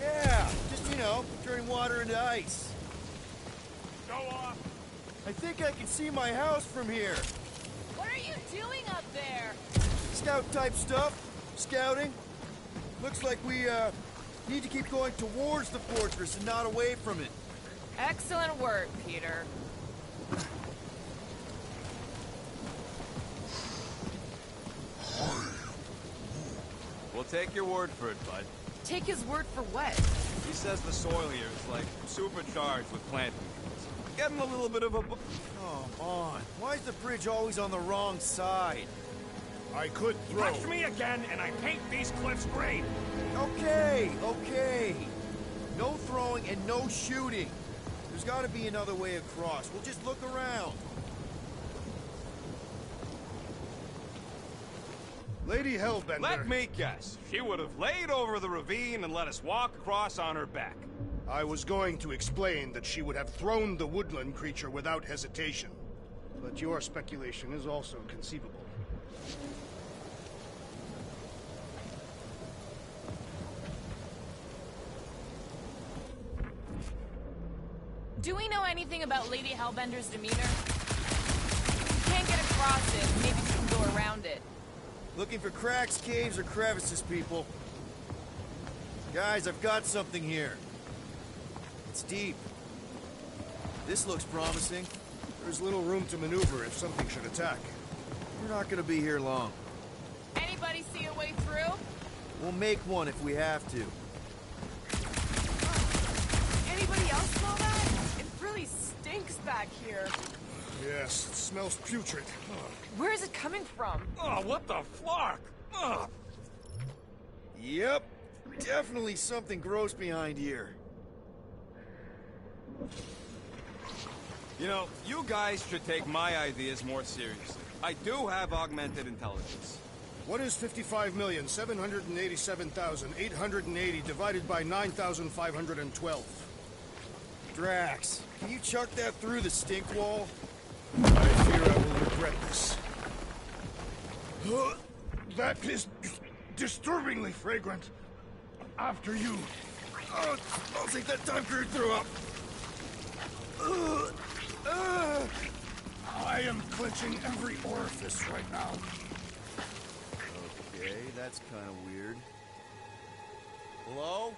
Yeah, just, turning water into ice. Go off. I think I can see my house from here. What are you doing up there? Scout-type stuff. Scouting. Looks like we, need to keep going towards the fortress and not away from it. Excellent work, Peter. We'll take your word for it, bud. Take his word for what? He says the soil here is like supercharged with plant nutrients. Getting a little bit of a... Come on. Why is the bridge always on the wrong side? I could throw. Touch me again, and I paint these cliffs green. Okay. No throwing and no shooting. There's gotta be another way across. We'll just look around. Lady Hellbender. Let me guess. She would have laid over the ravine and let us walk across on her back. I was going to explain that she would have thrown the woodland creature without hesitation. But your speculation is also conceivable. Do we know anything about Lady Hellbender's demeanor? We can't get across it. Maybe we can go around it. Looking for cracks, caves, or crevices, people. Guys, I've got something here. It's deep. This looks promising. There's little room to maneuver if something should attack. We're not gonna be here long. Anybody see a way through? We'll make one if we have to. Anybody else smell that? It really stinks back here. Yes, it smells putrid. Where is it coming from? Oh, what the flark? Ugh. Yep. Definitely something gross behind here. You know, you guys should take my ideas more seriously. I do have augmented intelligence. What is 55,787,880 divided by 9,512? Drax, can you chuck that through the stink wall? I fear I will regret this. That is disturbingly fragrant. After you. I'll take that time crew through up. I am clenching every orifice right now. Okay, that's kind of weird. Hello?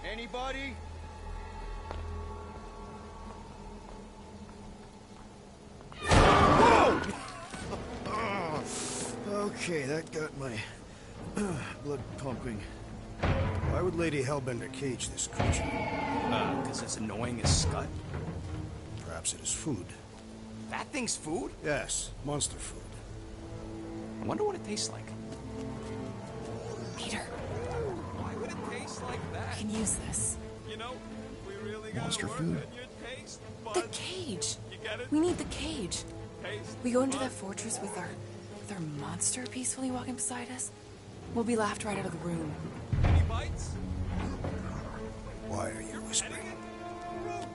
Anybody? Whoa! Okay, that got my blood pumping. Why would Lady Hellbender cage this creature? Because it's annoying as scut. Perhaps it is food. That thing's food? Yes, monster food. I wonder what it tastes like. Peter, Why would it taste like I that? can use this. You know, we really gotta Monster work food. on your taste The buds. cage. You get it? We need the cage. Taste We go into that buds. fortress with our monster peacefully walking beside us. We'll be laughed right out of the room. Any bites? Why are you whispering?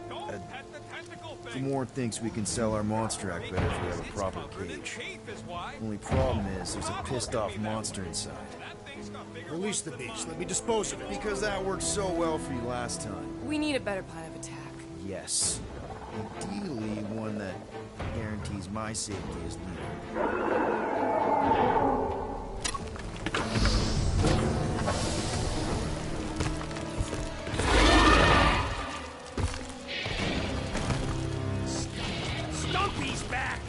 Don't pet the tentacle The thing. Morn thinks we can sell our monster act better if we have a It's proper covered in cage. teeth is why. Only problem is there's a pissed off monster inside. That thing's got bigger Release the ones than beast. mine. Let me dispose of it. Because that worked so well for you last time. We need a better plan of attack. Yes. Ideally, one that guarantees my safety as leader. Stumpy's back!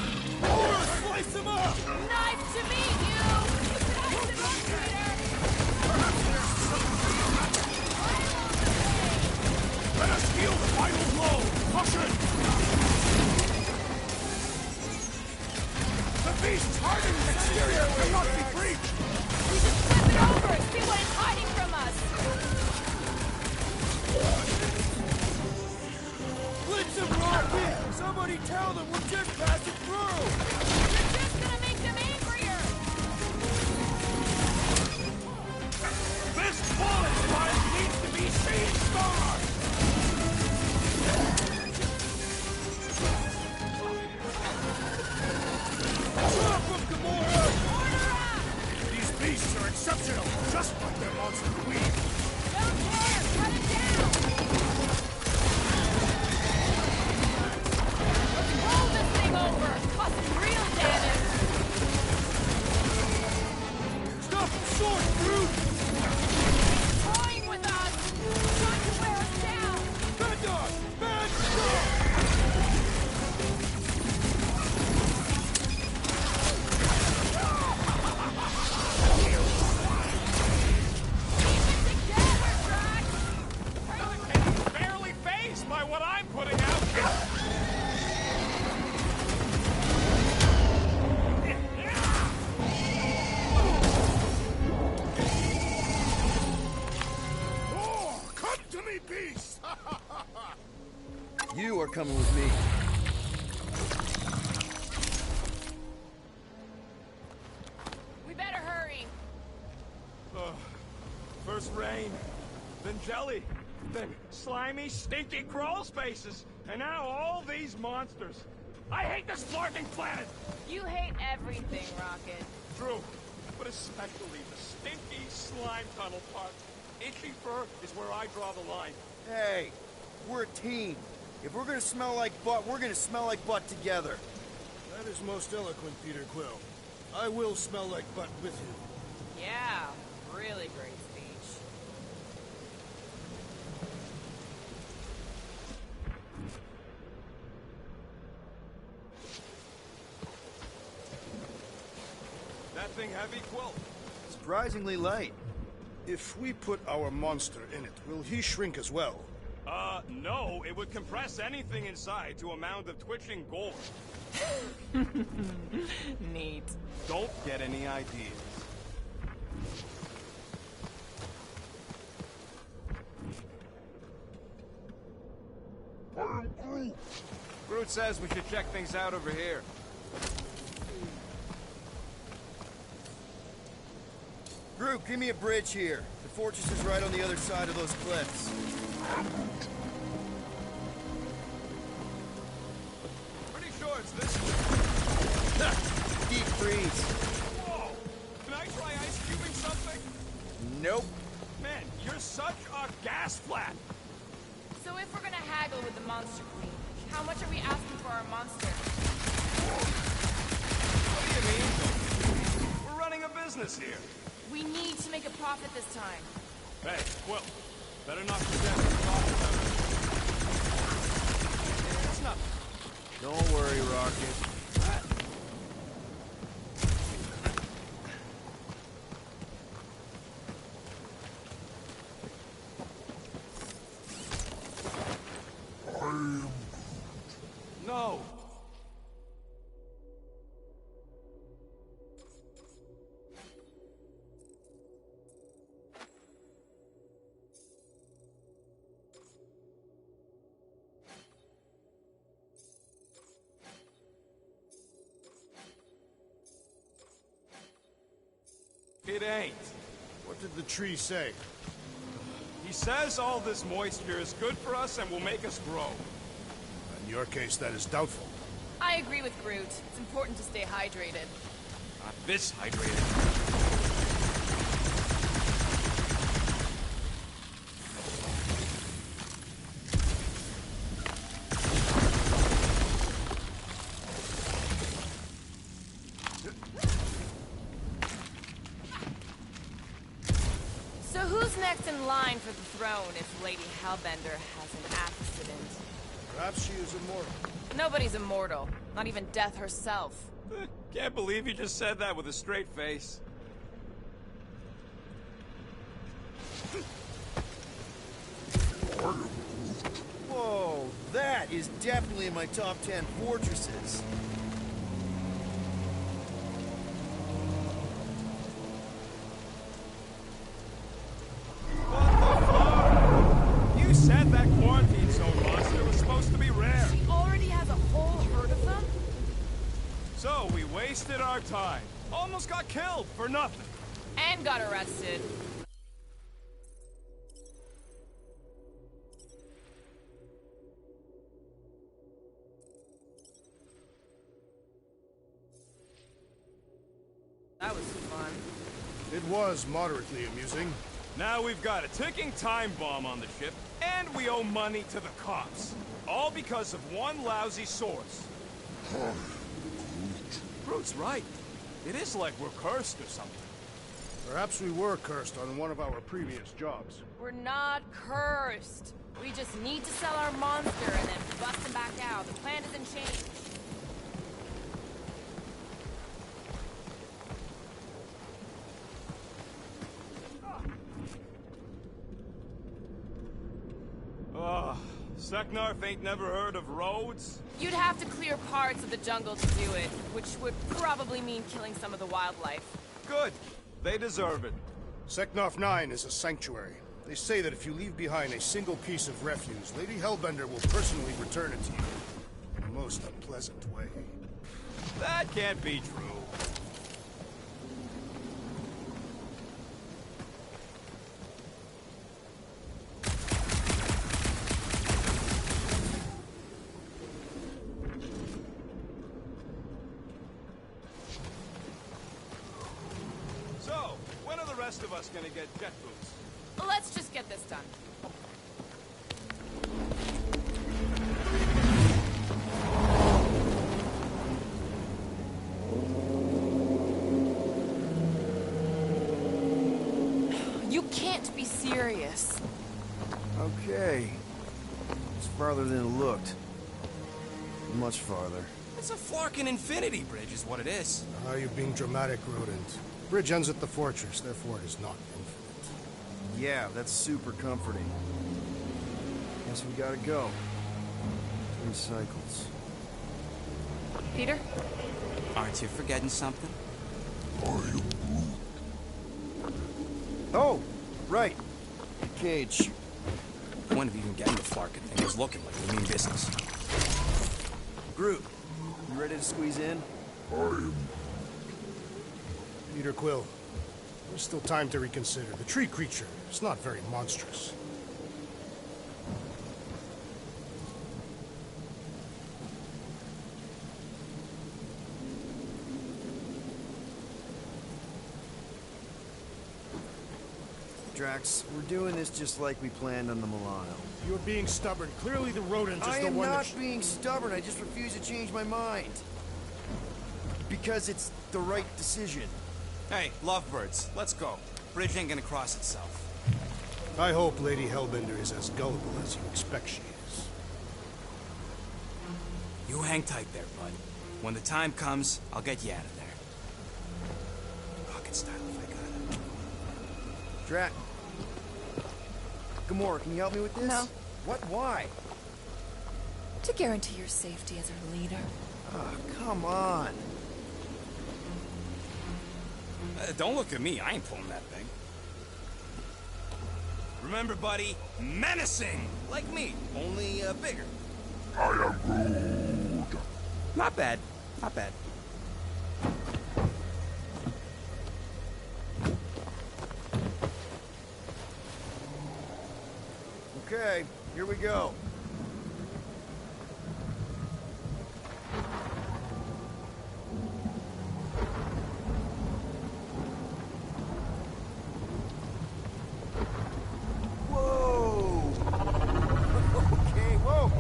Slice him up! Nice to meet you! Nice to meet Peter! Let us deal the final blow! Push it! The beast's hardened exterior cannot be breached! We just flip it over and see what it's hiding from us! Blitz him, Rocket! Somebody tell them we're just passing through! You're just gonna make them angrier! This bullet fight needs to be seen starred! Drop them, Gamora! These beasts are exceptional, just like their monster queen. Don't care! Cut it down! Let's roll this thing over! Cause some real damage! Stop the sword, brute! Toying with us! Trying to wear us down! Bad dog! Bad dog! Together, Drax! Barely phased by what I'm putting out. Oh, come to me, beast! You are coming with me. We better hurry! First rain, then jelly, then slimy, stinky crawl spaces, and now all these monsters. I hate this flarking planet! You hate everything, Rocket. True, but especially the stinky slime tunnel part. Itchy fur is where I draw the line. Hey, we're a team. If we're gonna smell like butt, we're gonna smell like butt together. That is most eloquent, Peter Quill. I will smell like butt with you. Yeah, really great speech. That thing heavy, Quill? Surprisingly light. If we put our monster in it, will he shrink as well? No, it would compress anything inside to a mound of twitching gore. Neat. Don't get any ideas. Groot says we should check things out over here. Groot, give me a bridge here. The fortress is right on the other side of those cliffs. Pretty sure it's this. Deep freeze. Whoa! Can I try ice cubing something? Nope. Man, you're such a gas flat. So if we're gonna haggle with the Monster Queen, how much are we asking for our monster? What do you mean? We're running a business here. We need to make a profit this time. Hey, Quill, better not forget what we're talking about. It's nothing. Don't worry, Rocket. It ain't. What did the tree say? He says all this moisture is good for us and will make us grow. In your case, that is doubtful. I agree with Groot. It's important to stay hydrated. Not this hydrated. So who's next in line for the throne if Lady Hellbender has an accident? Perhaps she is immortal. Nobody's immortal. Not even death herself. Can't believe you just said that with a straight face. Whoa, that is definitely in my top 10 fortresses. You said that quarantine zone monster was supposed to be rare. She already has a whole herd of them? So we wasted our time. Almost got killed for nothing. And got arrested. That was fun. It was moderately amusing. Now we've got a ticking time bomb on the ship, and we owe money to the cops. All because of one lousy source. Groot's right. It is like we're cursed or something. Perhaps we were cursed on one of our previous jobs. We're not cursed. We just need to sell our monster and then bust him back out. The plan doesn't change. Seknarf ain't never heard of roads? You'd have to clear parts of the jungle to do it, which would probably mean killing some of the wildlife. Good. They deserve it. Seknarf 9 is a sanctuary. They say that if you leave behind a single piece of refuse, Lady Hellbender will personally return it to you. In a most unpleasant way. That can't be true. So, when are the rest of us gonna get jet boots? Let's just get this done. You can't be serious. Okay. It's farther than it looked. Much farther. It's a Flarkin infinity bridge is what it is. Ah, you're being dramatic, Rodent. Bridge ends at the fortress, therefore it is not infinite. Yeah, that's super comforting. Guess we gotta go. 3 cycles. Peter? Aren't you forgetting something? Oh, right. The cage. Point of even getting the Flarkin thing was looking like we mean business. Groot, you ready to squeeze in? Peter Quill, there's still time to reconsider. The tree creature is not very monstrous. Drax, we're doing this just like we planned on the Milano. You're being stubborn. Clearly the rodent is I the am one not that... being stubborn, I just refuse to change my mind. Because it's the right decision. Hey, lovebirds, let's go. Bridge ain't gonna cross itself. I hope Lady Hellbender is as gullible as you expect she is. You hang tight there, bud. When the time comes, I'll get you out of there. Rocket style if I got it. Drax. Gamora, can you help me with this? No. What? Why? To guarantee your safety as our leader. Oh, come on. Don't look at me, I ain't pulling that thing. Remember, buddy, menacing! Like me, only bigger. I am Groot. Not bad, not bad. Okay, here we go. Whoa! Okay, whoa!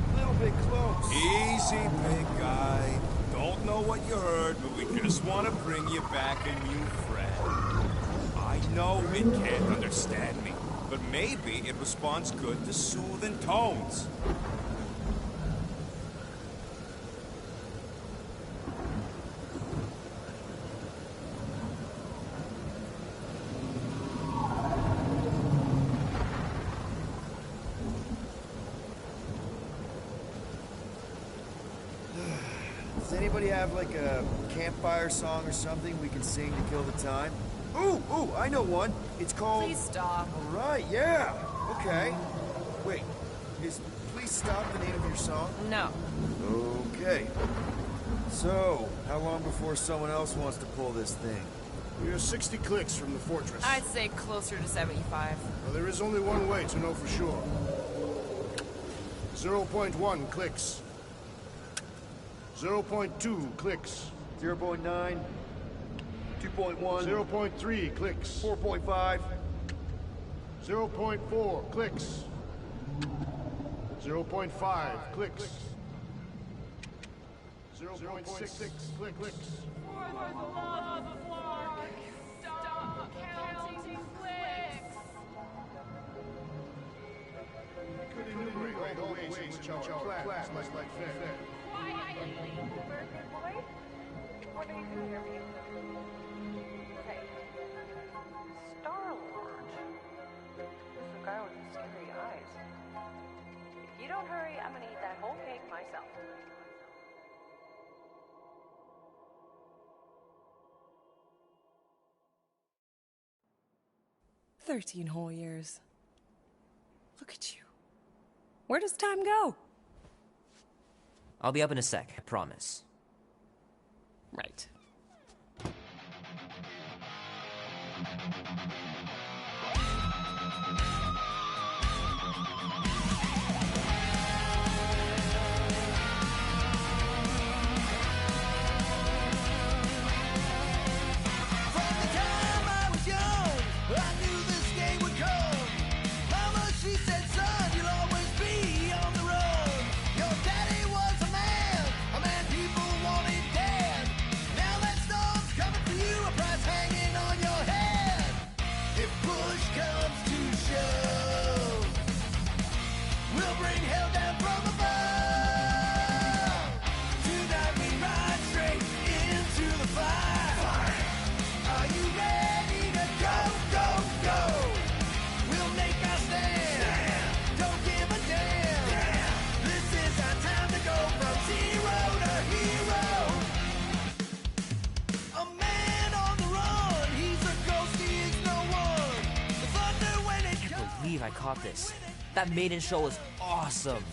A little bit close. Easy, big guy. Don't know what you heard, but we just want to bring you back a new friend. I know it can't understand me, but maybe it responds good to soothing tones. Does anybody have like a campfire song or something we can sing to kill the time? Ooh, I know one. It's called... Please stop. All right, yeah. Okay. Wait, is Please Stop the name of your song? No. Okay. So, how long before someone else wants to pull this thing? We are 60 clicks from the fortress. I'd say closer to 75. Well, there is only one way to know for sure. 0.1 clicks. 0.2 clicks. 0.9, 2.1, 0.3 clicks. 4.5, 0.4 clicks. 0.5 clicks. 0.6 clicks. For the love of Mark, stop counting clicks. Could enumerate all the ways in which our class must like fair. Quietly, Burger Boy. What are you doing here? Okay. Star-Lord. This is a guy with the scary eyes. If you don't hurry, I'm gonna eat that whole cake myself. "13 whole years. Look at you. Where does time go?" I'll be up in a sec, I promise. Right. I caught this. That maiden show was awesome.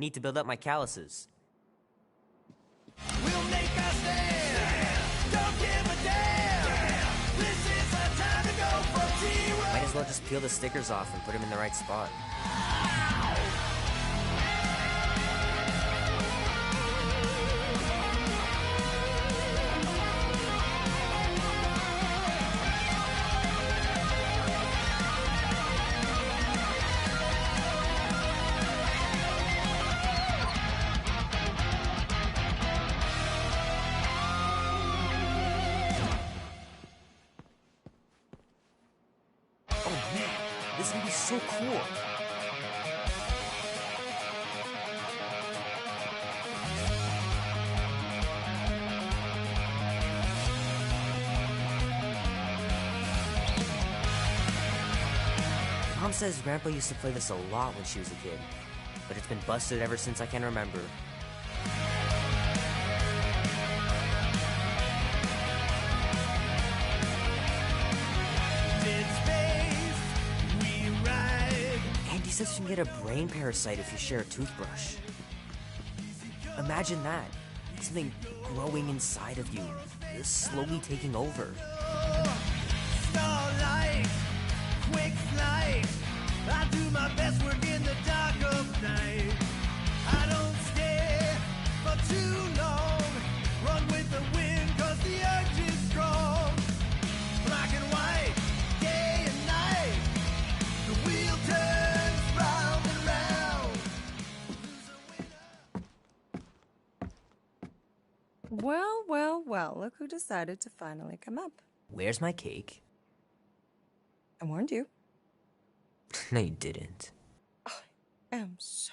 Need to build up my calluses. We'll make a stand. Don't give a damn. This is our time to go for zero. Might as well just peel the stickers off and put them in the right spot. This is gonna be so cool. Mom says Grandpa used to play this a lot when she was a kid, but it's been busted ever since I can remember. Andy says you can get a brain parasite if you share a toothbrush. Imagine that. Something growing inside of you, slowly taking over. Starlight, quick flight. I do my best work in the dark of night. I don't stay for too long. Run with the wind, cause the urge is strong. Black and white, day and night. The wheel turns round and round. Well, well, well, look who decided to finally come up. Where's my cake? I warned you. No, you didn't. I am so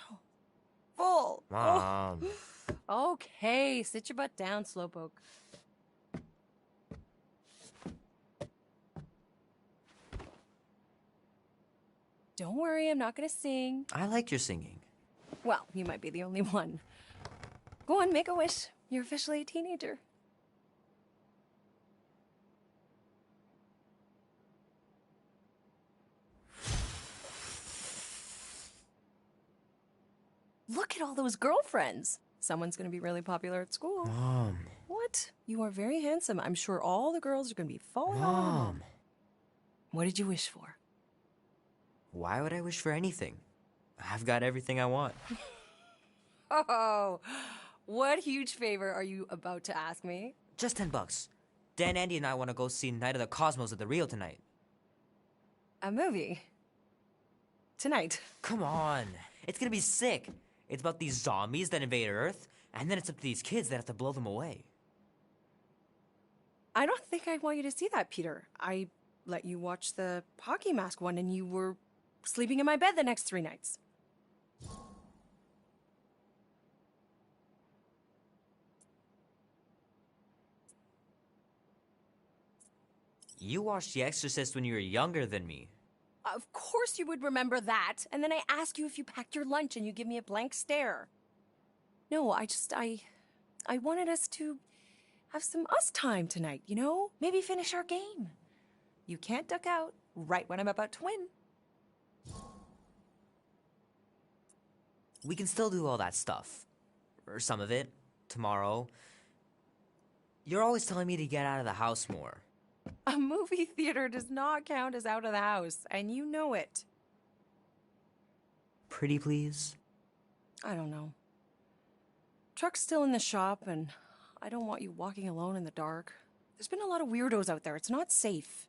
full. Mom. Oh. Okay, sit your butt down, Slowpoke. Don't worry, I'm not gonna sing. I liked your singing. Well, you might be the only one. Go on, make a wish. You're officially a teenager. Look at all those girlfriends. Someone's gonna be really popular at school. Mom. What? You are very handsome. I'm sure all the girls are gonna be falling on you. Mom. What did you wish for? Why would I wish for anything? I've got everything I want. Oh, what huge favor are you about to ask me? Just $10. Dan, Andy, and I want to go see Night of the Cosmos at the Rio tonight. A movie? Tonight? Come on. It's gonna be sick. It's about these zombies that invade Earth, and then it's up to these kids that have to blow them away. I don't think I want you to see that, Peter. I let you watch the hockey mask one and you were sleeping in my bed the next 3 nights. You watched The Exorcist when you were younger than me. Of course you would remember that. And then I ask you if you packed your lunch and you give me a blank stare. No, I wanted us to have some us time tonight, you know? Maybe finish our game. You can't duck out right when I'm about to win. We can still do all that stuff. Or some of it. Tomorrow. You're always telling me to get out of the house more. A movie theater does not count as out of the house, and you know it. Pretty please? I don't know. Truck's still in the shop, and I don't want you walking alone in the dark. There's been a lot of weirdos out there. It's not safe.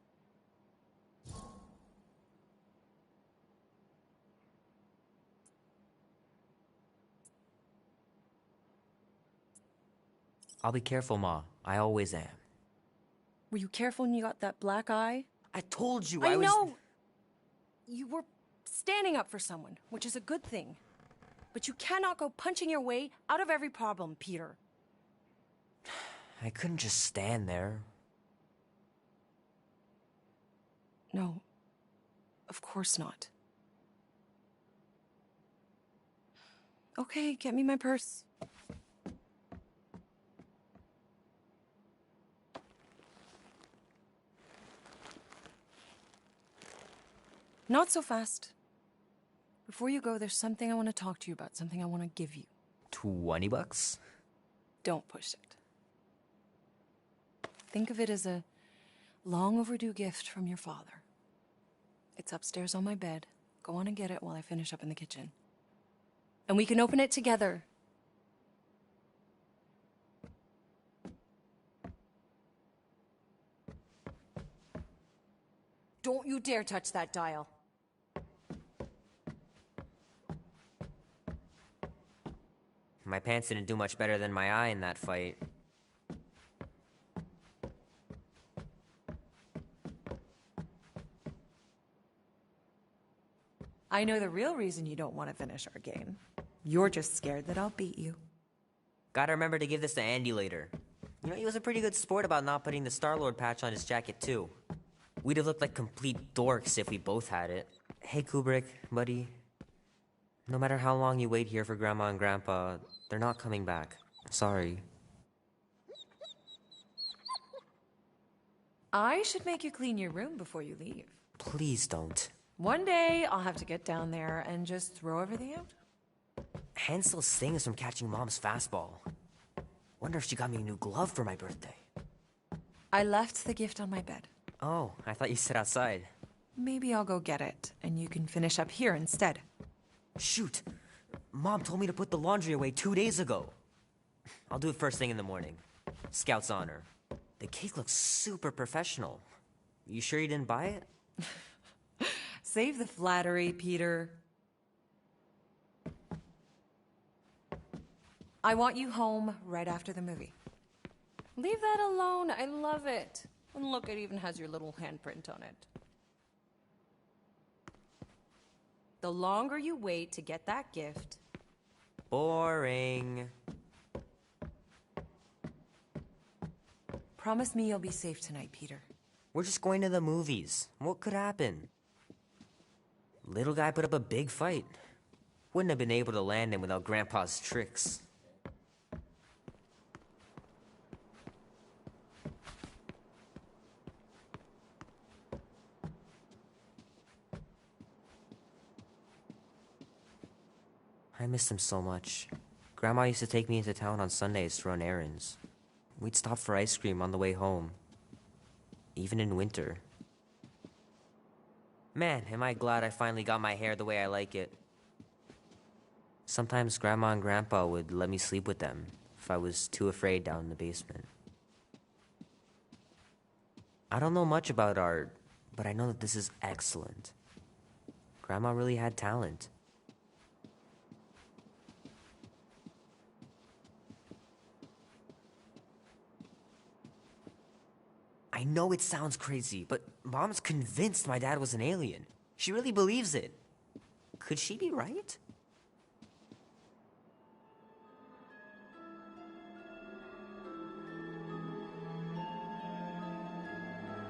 I'll be careful, Ma. I always am. Were you careful when you got that black eye? I told you I was... know! You were standing up for someone, which is a good thing. But you cannot go punching your way out of every problem, Peter. I couldn't just stand there. No. Of course not. Okay, get me my purse. Not so fast. Before you go, there's something I want to talk to you about, something I want to give you. $20? Don't push it. Think of it as a long overdue gift from your father. It's upstairs on my bed. Go on and get it while I finish up in the kitchen. And we can open it together. Don't you dare touch that dial. My pants didn't do much better than my eye in that fight. I know the real reason you don't want to finish our game. You're just scared that I'll beat you. Gotta remember to give this to Andy later. You know, he was a pretty good sport about not putting the Star-Lord patch on his jacket, too. We'd have looked like complete dorks if we both had it. Hey, Kubrick, buddy. No matter how long you wait here for Grandma and Grandpa, they're not coming back. Sorry. I should make you clean your room before you leave. Please don't. One day, I'll have to get down there and just throw everything out. Hand still stings from catching Mom's fastball. Wonder if she got me a new glove for my birthday. I left the gift on my bed. Oh, I thought you said outside. Maybe I'll go get it, and you can finish up here instead. Shoot! Mom told me to put the laundry away 2 days ago. I'll do it first thing in the morning. Scout's honor. The cake looks super professional. You sure you didn't buy it? Save the flattery, Peter. I want you home right after the movie. Leave that alone. I love it. And look, it even has your little handprint on it. The longer you wait to get that gift... Boring. Promise me you'll be safe tonight, Peter. We're just going to the movies. What could happen? Little guy put up a big fight. Wouldn't have been able to land him without Grandpa's tricks. I miss him so much. Grandma used to take me into town on Sundays to run errands. We'd stop for ice cream on the way home. Even in winter. Man, am I glad I finally got my hair the way I like it. Sometimes Grandma and Grandpa would let me sleep with them if I was too afraid down in the basement. I don't know much about art, but I know that this is excellent. Grandma really had talent. I know it sounds crazy, but Mom's convinced my dad was an alien. She really believes it. Could she be right?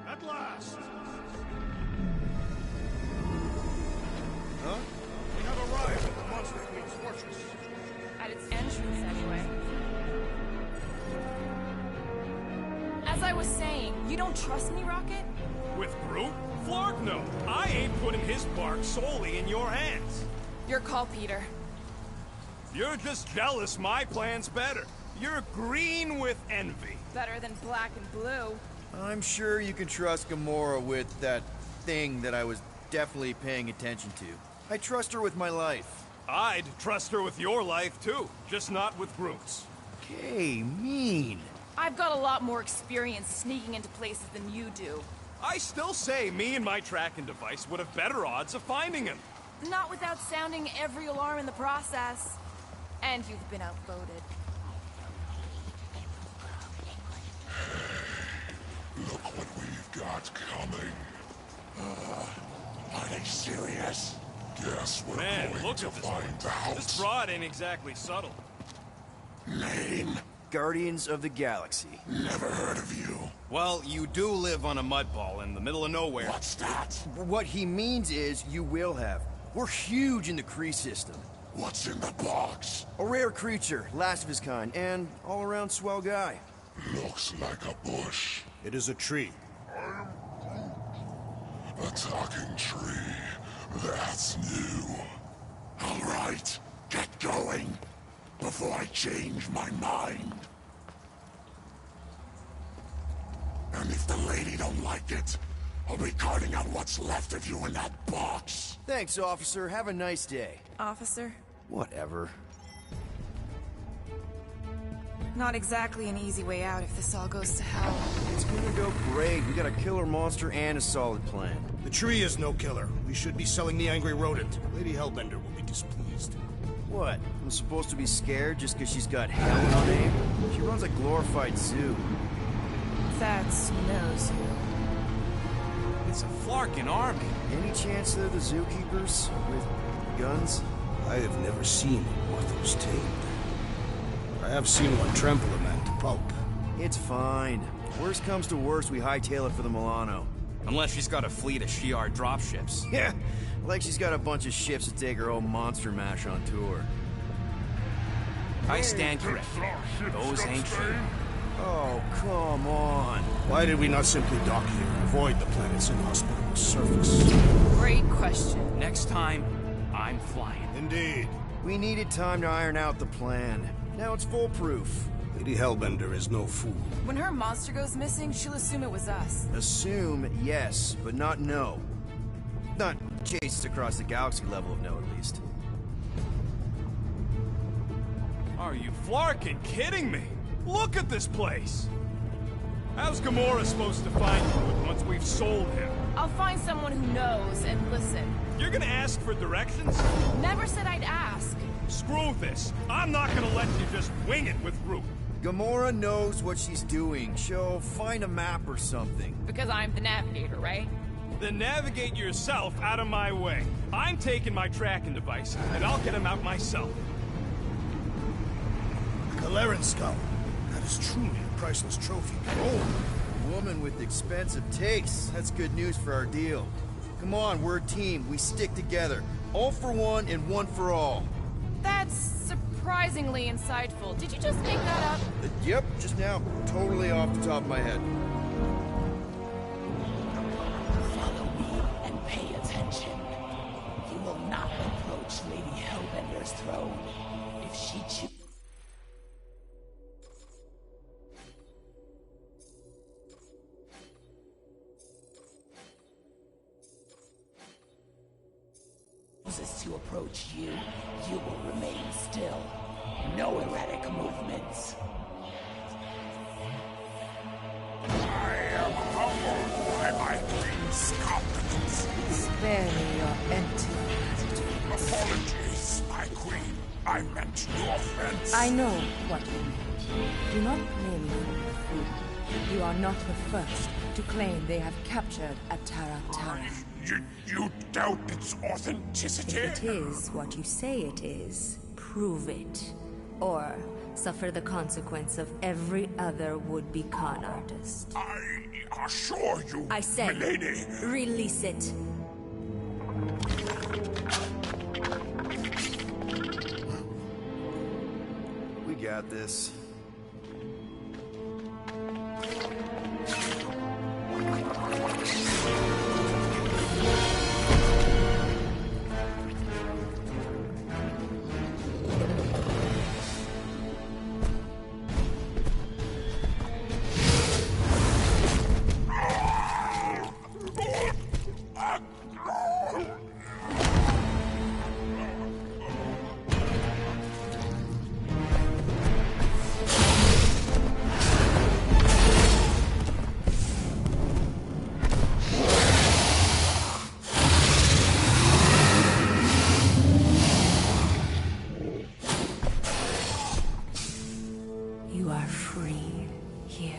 At last! Huh? We have arrived at the Monster Queen's fortress. At its entrance, anyway. As I was saying, you don't trust me, Rocket? With Groot? Flark no. I ain't putting his bark solely in your hands. Your call, Peter. You're just jealous my plan's better. You're green with envy. Better than black and blue. I'm sure you can trust Gamora with that thing that I was definitely paying attention to. I trust her with my life. I'd trust her with your life, too. Just not with Groot's. Okay, mean. I've got a lot more experience sneaking into places than you do. I still say me and my tracking device would have better odds of finding him. Not without sounding every alarm in the process. And you've been outvoted. Look what we've got coming. Are they serious? Guess we're Man, going look to at this find one. out. This broad ain't exactly subtle. Name? Guardians of the Galaxy. Never heard of you. Well, you do live on a mud ball in the middle of nowhere. What's that? What he means is you will have. We're huge in the Kree system. What's in the box? A rare creature, last of his kind, and all-around swell guy. Looks like a bush. It is a tree. A talking tree. That's new. All right, get going before I change my mind. And if the lady don't like it, I'll be carting out what's left of you in that box. Thanks, officer. Have a nice day. Officer? Whatever. Not exactly an easy way out if this all goes to hell. It's gonna go great. We got a killer monster and a solid plan. The tree is no killer. We should be selling the angry rodent. Lady Hellbender will be displeased. What? I'm supposed to be scared just because she's got hell in her name? She runs a glorified zoo. That's knows who. It's a Flarkin army. Any chance they're the zookeepers? With guns? I have never seen Orthos tamed. I have seen one trample a man to pulp. It's fine. Worst comes to worst, we hightail it for the Milano. Unless she's got a fleet of Shi'ar dropships. Yeah, like she's got a bunch of ships to take her old monster mash on tour. I stand corrected. Those ain't true. Oh, come on. Why did we not simply dock here and avoid the planet's inhospitable surface? Great question. Next time, I'm flying. Indeed. We needed time to iron out the plan. Now it's foolproof. Lady Hellbender is no fool. When her monster goes missing, she'll assume it was us. Assume, yes, but not no. Not chased across the galaxy level of no, at least. Are you Flarkin kidding me? Look at this place! How's Gamora supposed to find Groot once we've sold him? I'll find someone who knows and listen. You're gonna ask for directions? Never said I'd ask. Screw this. I'm not gonna let you just wing it with Groot. Gamora knows what she's doing. She'll find a map or something. Because I'm the navigator, right? Then navigate yourself out of my way. I'm taking my tracking device, and I'll get him out myself. Galeran skull. That is truly a priceless trophy. Oh, woman with expensive tastes. That's good news for our deal. Come on, we're a team. We stick together. All for one and one for all. That's surprisingly insightful. Did you just make that up? Yep, just now. Totally off the top of my head. Follow me and pay attention. You will not approach Lady Hellbender's throne if she chooses to approach you, you will remain still. No erratic movements. I am humbled by my queen's competence. Spare me your empty gratitude. Apologies, my queen. I meant no offense. I know what you meant. Do not blame me for your fool. You are not the first to claim they have captured a Tara. You doubt its authenticity? If it is what you say it is, prove it. Or suffer the consequence of every other would-be con artist. I assure you, I said, milady. Release it. We got this. You are free here.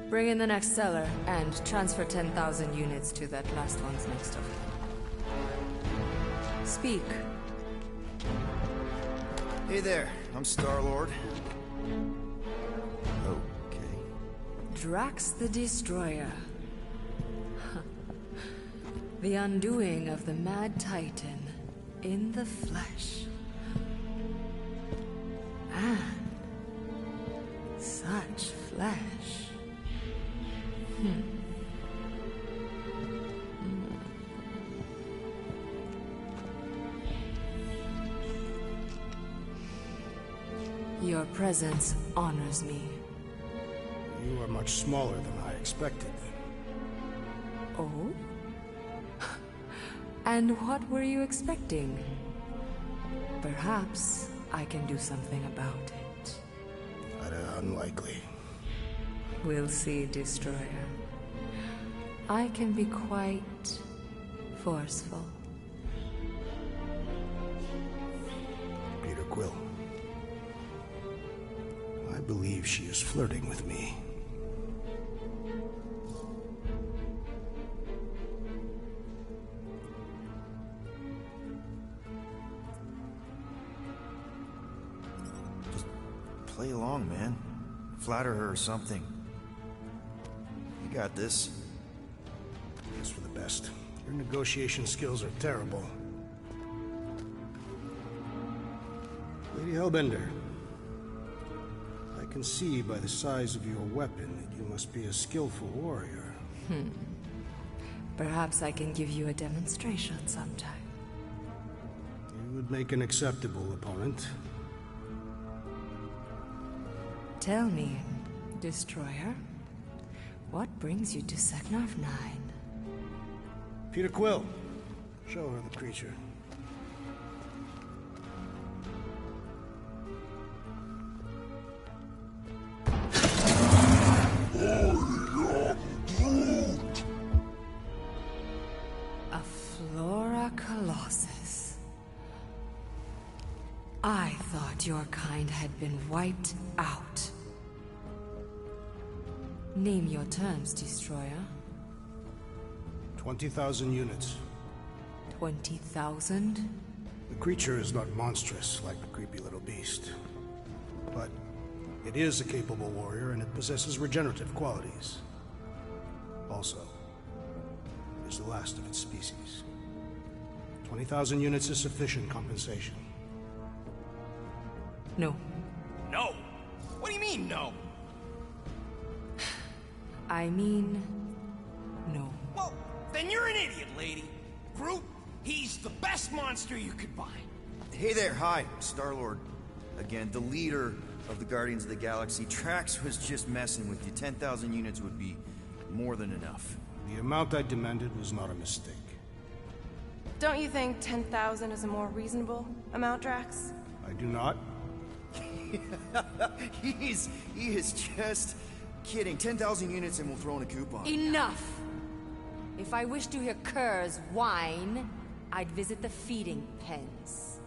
Bring in the next seller and transfer 10,000 units to that last one's next of kin. Speak. Hey there, I'm Star-Lord. Okay. Drax the Destroyer. The undoing of the Mad Titan in the flesh. And such flesh. Your presence honors me. You are much smaller than I expected. Oh? And what were you expecting? Perhaps I can do something about it. Unlikely. We'll see, Destroyer. I can be quite forceful. Peter Quill. I believe she is flirting with me. Just play along, man. Flatter her or something. You got this. Guess for the best. Your negotiation skills are terrible. Lady Hellbender. I can see by the size of your weapon that you must be a skillful warrior. Perhaps I can give you a demonstration sometime. You would make an acceptable opponent. Tell me, Destroyer, what brings you to Seknarf 9? Peter Quill, show her the creature. A Flora Colossus. I thought your kind had been wiped out. Name your terms, Destroyer. 20,000 units. 20,000? The creature is not monstrous like the creepy little beast. But it is a capable warrior and it possesses regenerative qualities. Also, it is the last of its species. 20,000 units is sufficient compensation. No. No? What do you mean, no? I mean, no. Well, then you're an idiot, lady. Groot, he's the best monster you could buy. Hey there, hi, Star-Lord. Again, the leader of the Guardians of the Galaxy. Trax was just messing with you. 10,000 units would be more than enough. The amount I demanded was not a mistake. Don't you think 10,000 is a more reasonable amount, Drax? I do not. He is just kidding. 10,000 units and we'll throw in a coupon. Enough! If I wished to hear curs whine, I'd visit the feeding pens.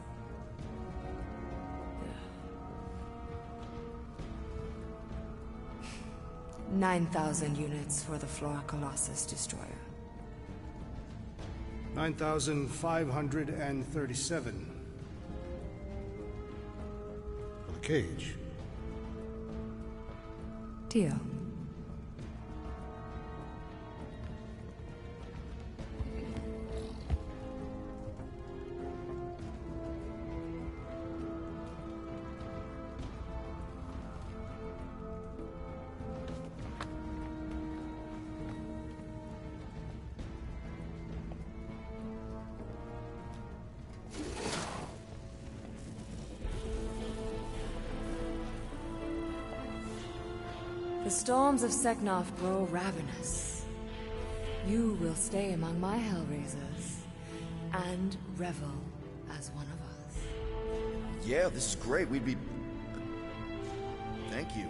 9,000 units for the Flora Colossus Destroyer. 9,537. For the cage. Deal. The storms of Seknarf grow ravenous. You will stay among my Hellraisers and revel as one of us. Yeah, this is great. We'd be... Thank you.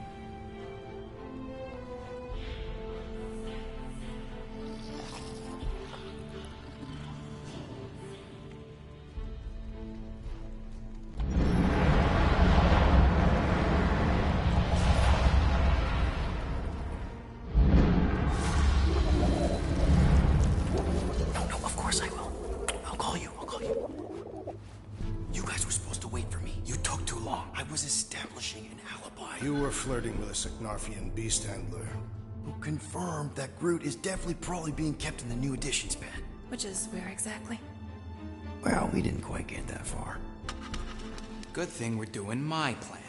Flirting with a Seknarfian beast handler. Who confirmed that Groot is definitely probably being kept in the new editions pen. Which is where exactly? Well, we didn't quite get that far. Good thing we're doing my plan.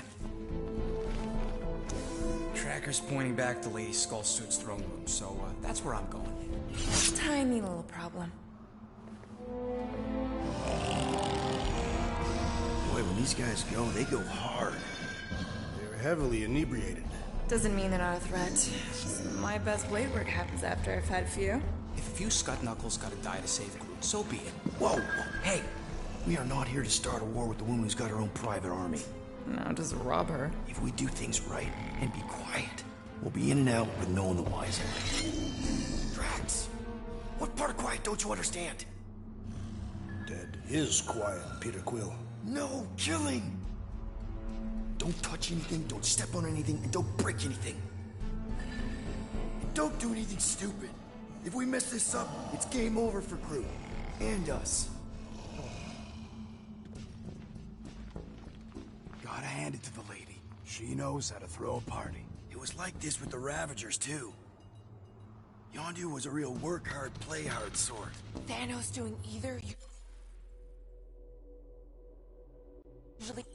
Tracker's pointing back to Lady Skullsuit's throne room, so that's where I'm going. Tiny little problem. Boy, when these guys go, they go hard. They're heavily inebriated. Doesn't mean they're not a threat. Just my best blade work happens after I've had a few. If a few scut knuckles gotta die to save Groot, so be it. Whoa! Hey! We are not here to start a war with the woman who's got her own private army. No, just rob her. If we do things right and be quiet, we'll be in and out with no one the wiser. Drax! What part of quiet don't you understand? Dead is quiet, Peter Quill. No killing! Don't touch anything, don't step on anything, and don't break anything. And don't do anything stupid. If we mess this up, it's game over for Groot. And us. Gotta hand it to the lady. She knows how to throw a party. It was like this with the Ravagers, too. Yondu was a real work hard, play hard sort. Thanos doing either usually